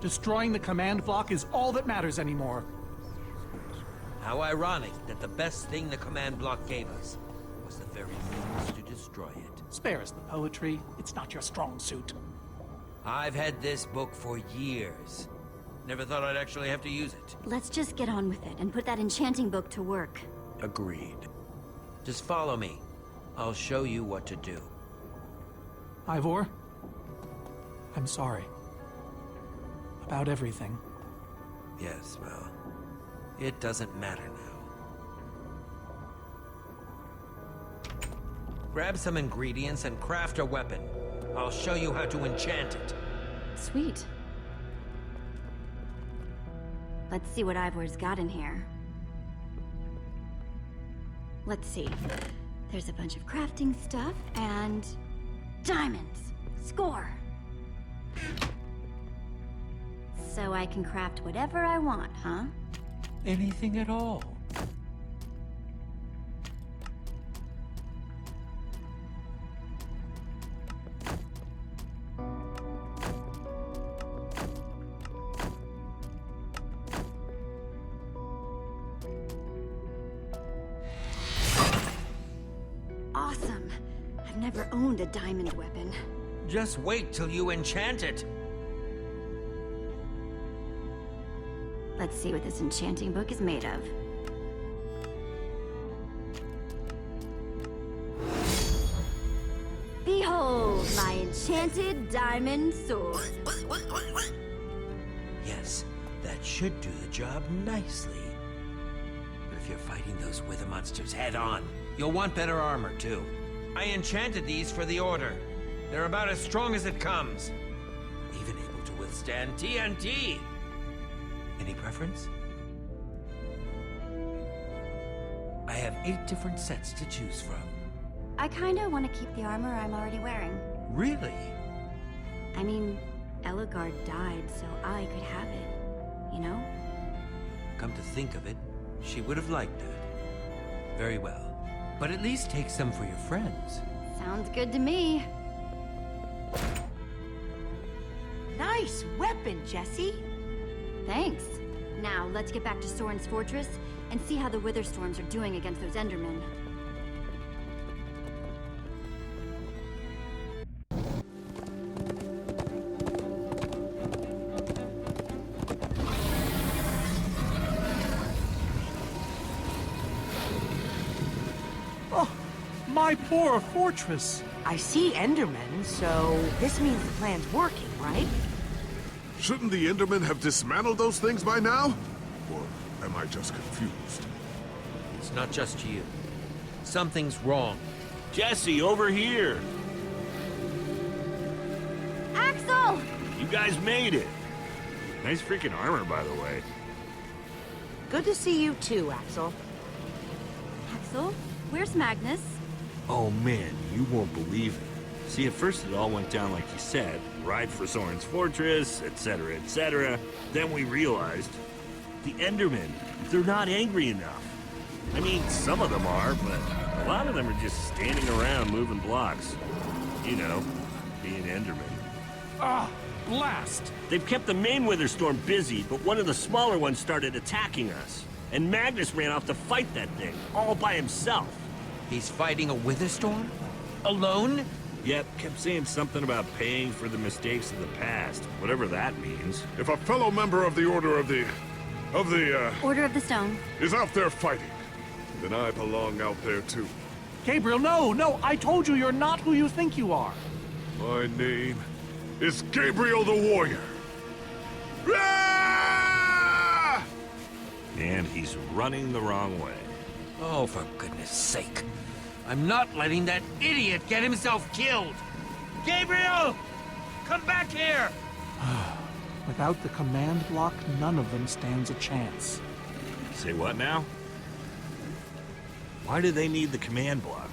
Destroying the command block is all that matters anymore. How ironic that the best thing the command block gave us was the very means to destroy it. Spare us the poetry. It's not your strong suit. I've had this book for years. Never thought I'd actually have to use it. Let's just get on with it and put that enchanting book to work. Agreed. Just follow me. I'll show you what to do. Ivor, I'm sorry. About everything. Yes, well, it doesn't matter now. Grab some ingredients and craft a weapon. I'll show you how to enchant it. Sweet. Let's see what Ivor's got in here. Let's see. There's a bunch of crafting stuff and... diamonds! Score! So I can craft whatever I want, huh? Anything at all. Awesome. I've never owned a diamond weapon. Just wait till you enchant it. Let's see what this enchanting book is made of. Behold, my enchanted diamond sword. Yes, that should do the job nicely. But if you're fighting those wither monsters head-on, you'll want better armor, too. I enchanted these for the Order. They're about as strong as it comes. Even able to withstand TNT. Any preference? I have 8 different sets to choose from. I kinda want to keep the armor I'm already wearing. Really? I mean, Ellegaard died, so I could have it. You know? Come to think of it, she would have liked that. Very well. But at least take some for your friends. Sounds good to me. Nice weapon, Jesse. Thanks. Now, let's get back to Soren's fortress and see how the Wither Storms are doing against those Endermen. Oh, my poor fortress. I see Endermen, so this means the plan's working, right? Shouldn't the Endermen have dismantled those things by now? Or am I just confused? It's not just you. Something's wrong. Jesse, over here! Axel! You guys made it! Nice freaking armor, by the way. Good to see you too, Axel. Axel, where's Magnus? Oh man, you won't believe it. See, at first it all went down like you said. Ride for Soren's fortress, etc., etc. Then we realized the Endermen, they're not angry enough. I mean, some of them are, but a lot of them are just standing around moving blocks. You know, being Endermen. Ah, blast! They've kept the main Wither Storm busy, but one of the smaller ones started attacking us. And Magnus ran off to fight that thing, all by himself. He's fighting a wither storm? Alone? Yep, kept saying something about paying for the mistakes of the past, whatever that means. If a fellow member of the Order of the Order of the Stone. is out there fighting, then I belong out there too. Gabriel, no, I told you you're not who you think you are. My name is Gabriel the Warrior. Ah! And he's running the wrong way. Oh, for goodness sake. I'm not letting that idiot get himself killed! Gabriel! Come back here! Without the command block, none of them stands a chance. Say what now? Why do they need the command block?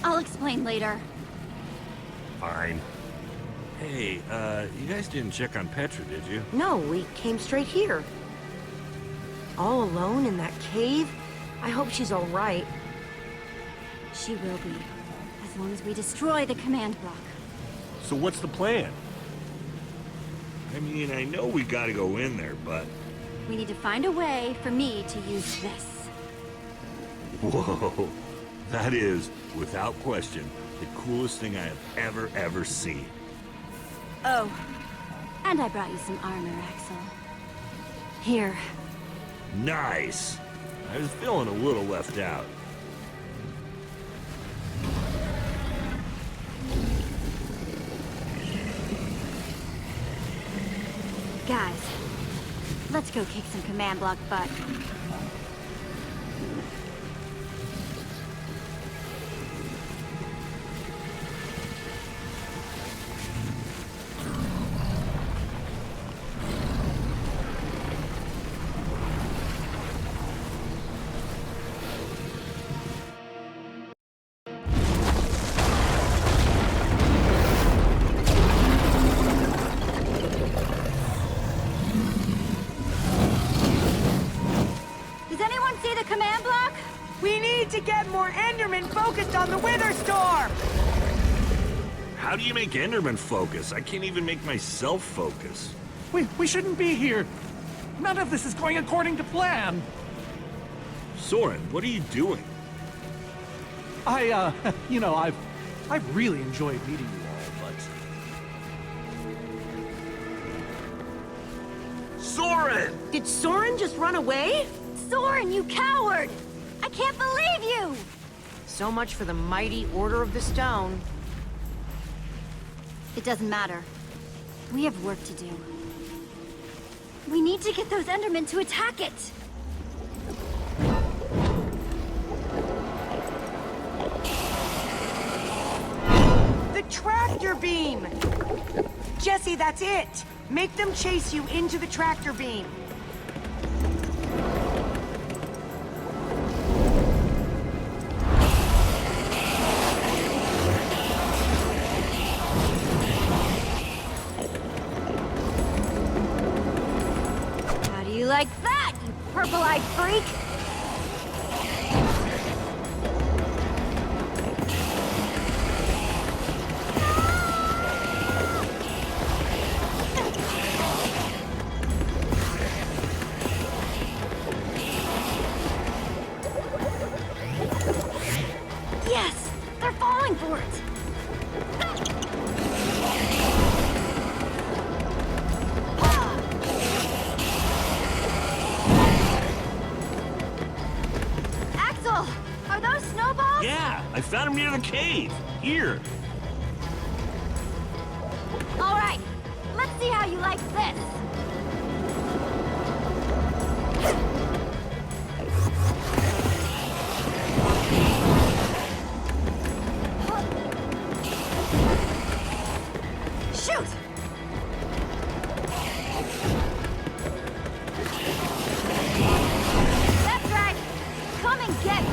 I'll explain later. Fine. Hey, you guys didn't check on Petra, did you? No, we came straight here. All alone in that cave? I hope she's all right. She will be, as long as we destroy the command block. So what's the plan? I mean, I know we gotta go in there, but... We need to find a way for me to use this. Whoa. That is, without question, the coolest thing I have ever seen. Oh, and I brought you some armor, Axel. Here. Nice! I was feeling a little left out. Guys, let's go kick some command block butt. Does anyone see the command block? We need to get more Endermen focused on the Wither Storm! How do you make Enderman focus? I can't even make myself focus. We shouldn't be here. None of this is going according to plan. Soren, what are you doing? You know, I've really enjoyed meeting you all, but... Soren! Did Soren just run away? Soren, you coward! I can't believe you! So much for the mighty Order of the Stone. It doesn't matter. We have work to do. We need to get those Endermen to attack it! The tractor beam! Jesse, that's it! Make them chase you into the tractor beam. How do you like that, you purple-eyed freak? Yes! They're falling for it! Axel! Are those snowballs? Yeah, I found him near the cave. Here. All right, let's see how you like this. Shoot! That's right. Come and get me.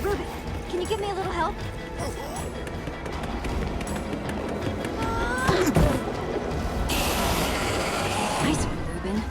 Ruben, can you give me a little help? Nice one, Ruben.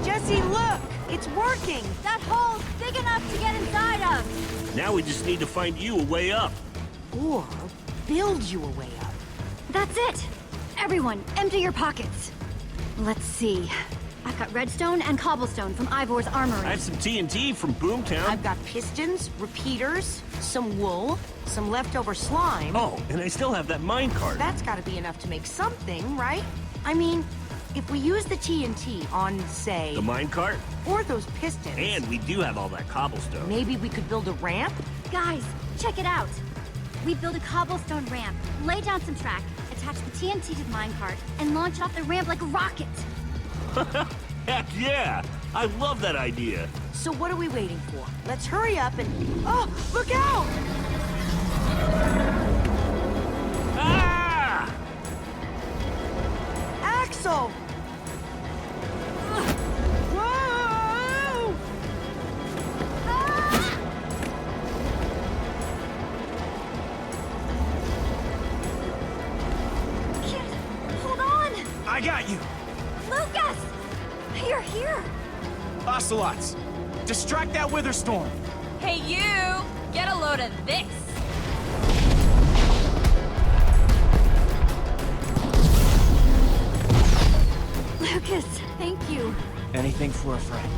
Jesse, look! It's working! That hole's big enough to get inside of. Now we just need to find you a way up. Or build you a way up. That's it. Everyone, empty your pockets. Let's see. I've got redstone and cobblestone from Ivor's armory. I have some TNT from Boomtown. I've got pistons, repeaters, some wool, some leftover slime. Oh, and I still have that minecart. That's gotta be enough to make something, right? I mean, if we use the TNT on, say... The minecart? Or those pistons... And we do have all that cobblestone. Maybe we could build a ramp? Guys, check it out. We build a cobblestone ramp, lay down some track, attach the TNT to the minecart, and launch it off the ramp like a rocket. Heck yeah! I love that idea. So what are we waiting for? Let's hurry up and... Oh, look out! Ah! Axel! Whoa! You're here! Ocelots! Distract that Witherstorm! Hey, you! Get a load of this! Lucas, thank you. Anything for a friend.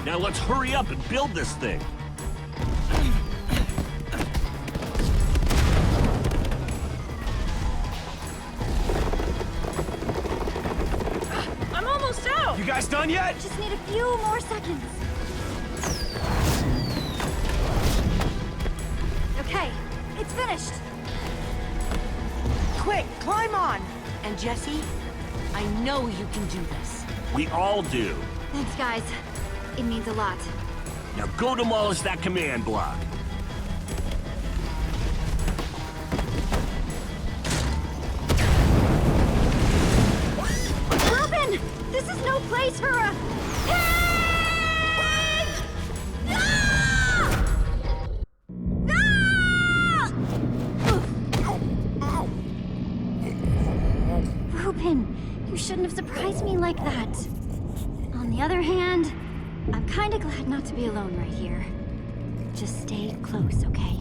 Now let's hurry up and build this thing. I'm almost out! You guys done yet? Just need a few more seconds. Okay, it's finished. Quick, climb on! And Jesse, I know you can do this. We all do. Thanks, guys. It means a lot. Now go demolish that command block. Reuben! This is no place for a... Pig! No! No! Reuben, you shouldn't have surprised me like that. On the other hand, I'm kinda glad not to be alone right here. Just stay close, okay?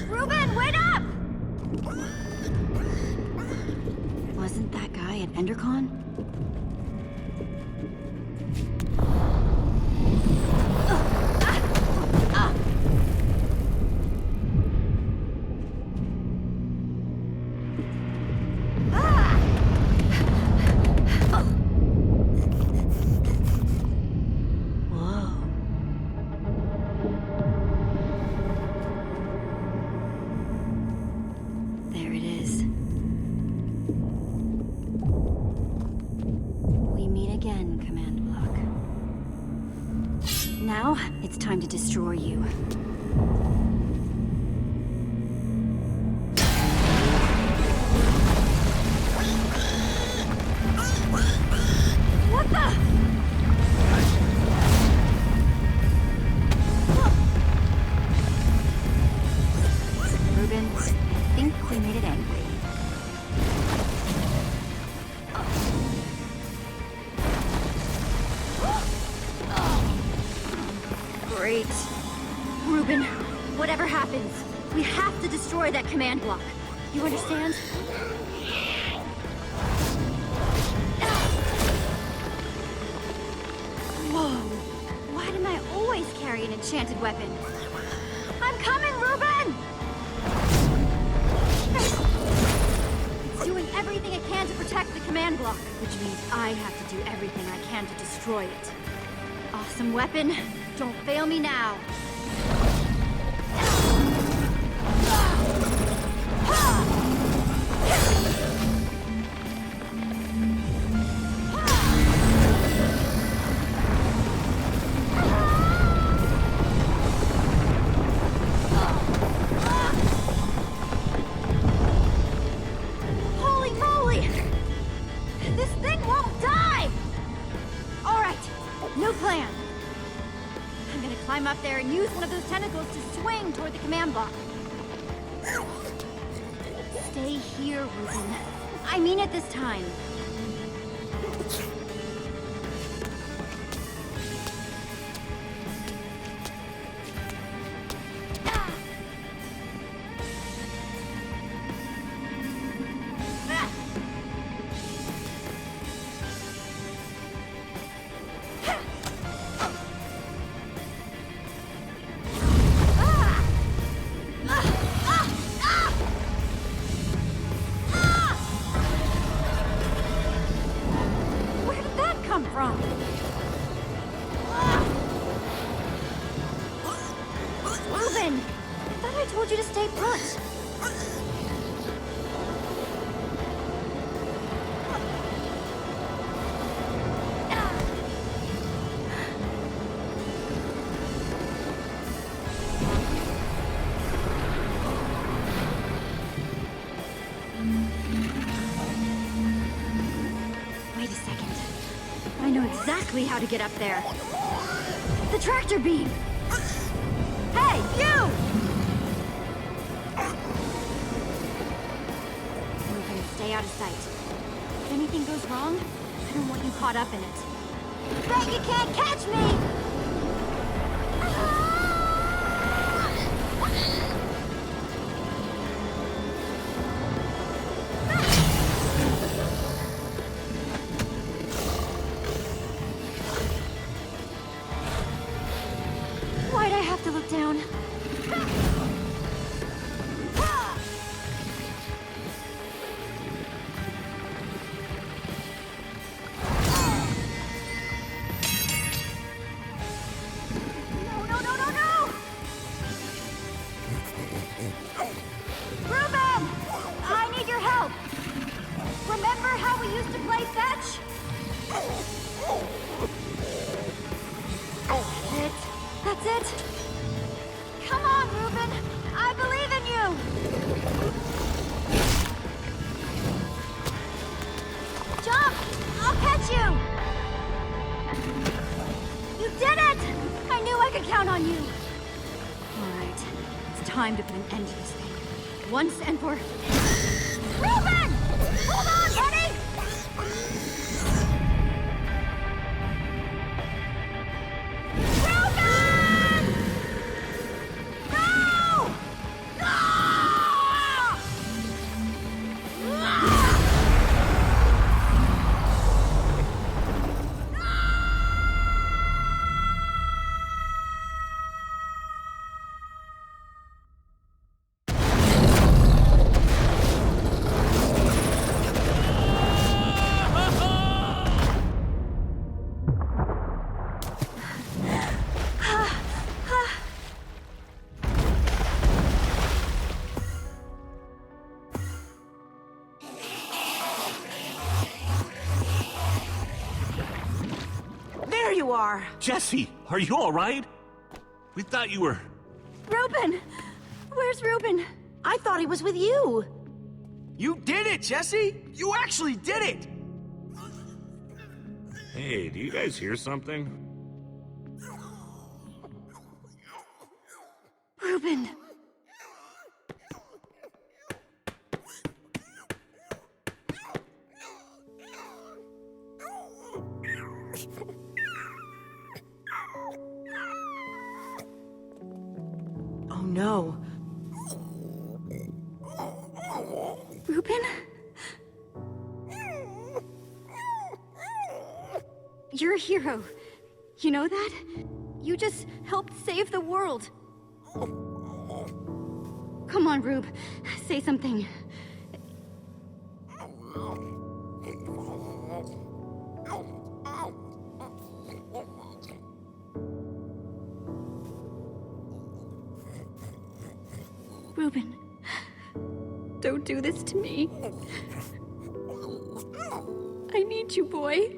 Reuben, wait up! Wasn't that guy at EnderCon? There it is. We meet again, Command Block. Now, it's time to destroy you. What the? Reuben, I think we made it angry. Great. Reuben, whatever happens, we have to destroy that command block. You understand? Whoa. Why didn't I always carry an enchanted weapon? I'm coming, Reuben! It's doing everything it can to protect the command block, which means I have to do everything I can to destroy it. Awesome weapon. Don't fail me now. Holy moly! This thing won't die! All right, new plan. I'm gonna climb up there and use one of those tentacles to swing toward the command block. Stay here, Reuben. I mean it this time. Where did that come from? Reuben, I thought I told you to stay put. Wait a second. I know exactly how to get up there. The tractor beam! Hey, you! Ruben, stay out of sight. If anything goes wrong, I don't want you caught up in it. Bet you can't catch me! Why'd I have to look down? That's it. Come on, Ruben. I believe in you. Jump! I'll catch you. You did it! I knew I could count on you. All right. It's time to put an end to this thing. Once and for... Ruben! Hold on, buddy! There you are! Jesse, are you all right? We thought you were... Ruben! Where's Ruben? I thought he was with you. You did it, Jesse! You actually did it! Hey, do you guys hear something? Ruben! Oh no. Ruben? You're a hero. You know that? You just helped save the world. Come on, Rube. Say something. Ruben, don't do this to me. I need you, boy.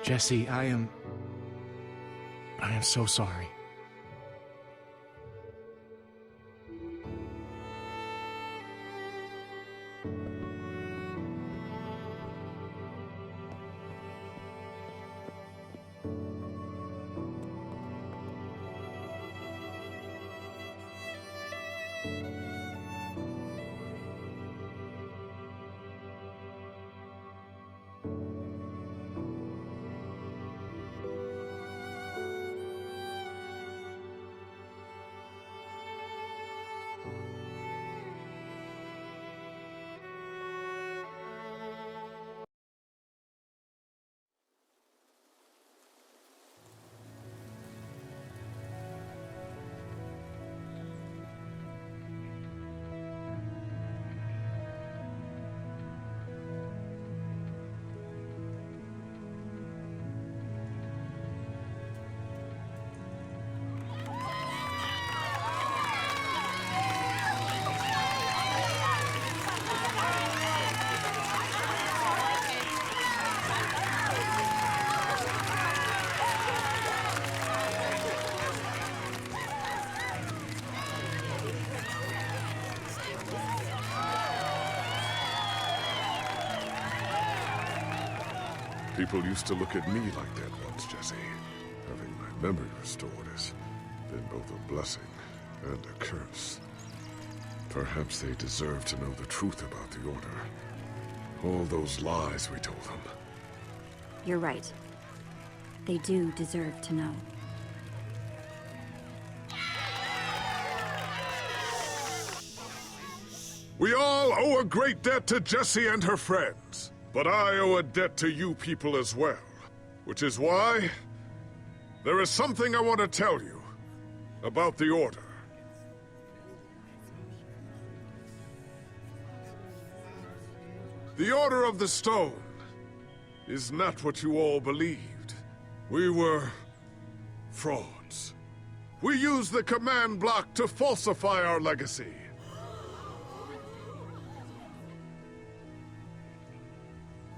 Jesse, I am so sorry. People used to look at me like that once, Jesse. Having my memory restored has been both a blessing and a curse. Perhaps they deserve to know the truth about the Order. All those lies we told them. You're right. They do deserve to know. We all owe a great debt to Jessie and her friends. But I owe a debt to you people as well. Which is why there is something I want to tell you about the Order. The Order of the Stone is not what you all believed. We were frauds. We used the command block to falsify our legacy.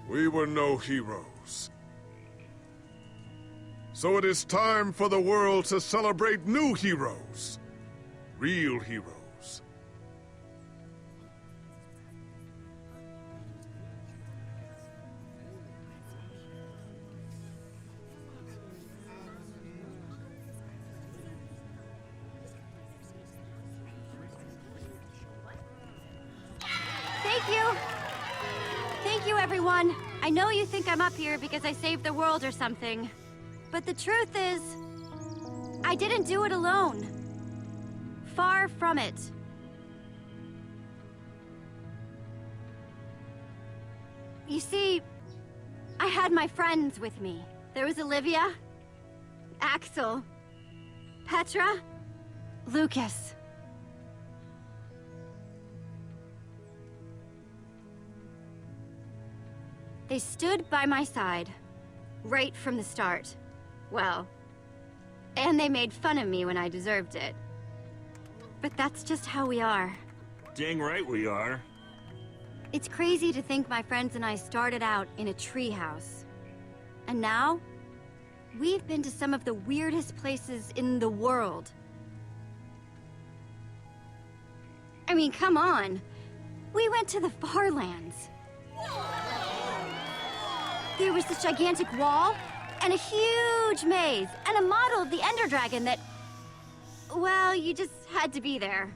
We were no heroes. So it is time for the world to celebrate new heroes. Real heroes. Thank you! Thank you, everyone! I know you think I'm up here because I saved the world or something. But the truth is, I didn't do it alone. Far from it. You see, I had my friends with me. There was Olivia, Axel, Petra, Lucas. They stood by my side, right from the start. Well, and they made fun of me when I deserved it. But that's just how we are. Dang right we are. It's crazy to think my friends and I started out in a treehouse. And now, we've been to some of the weirdest places in the world. I mean, come on. We went to the Farlands. There was this gigantic wall, and a huge maze, and a model of the Ender Dragon that... well, you just had to be there.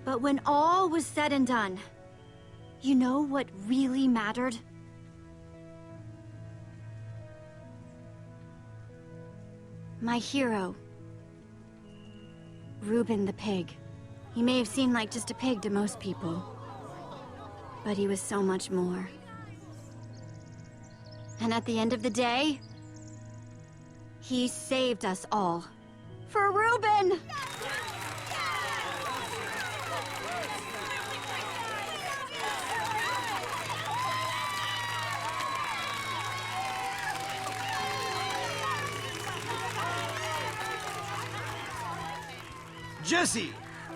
But when all was said and done, you know what really mattered? My hero. Reuben the pig. He may have seemed like just a pig to most people, but he was so much more. And at the end of the day, he saved us all. For Reuben! Jesse,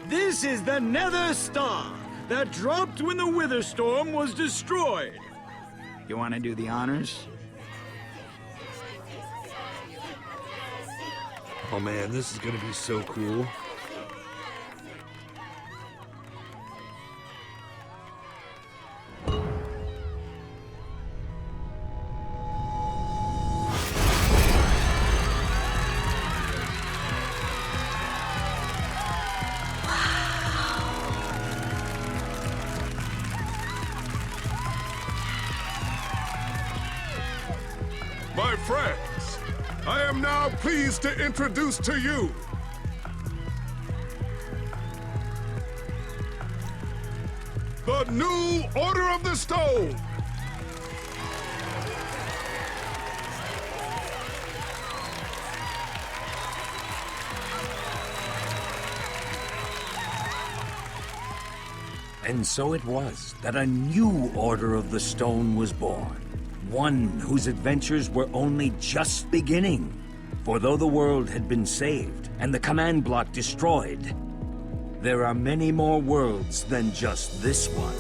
this is the Nether Star that dropped when the Wither Storm was destroyed. You want to do the honors? Oh man, this is gonna be so cool. My friends, I am now pleased to introduce to you the new Order of the Stone. And so it was that a new Order of the Stone was born. One whose adventures were only just beginning. For though the world had been saved and the command block destroyed, there are many more worlds than just this one.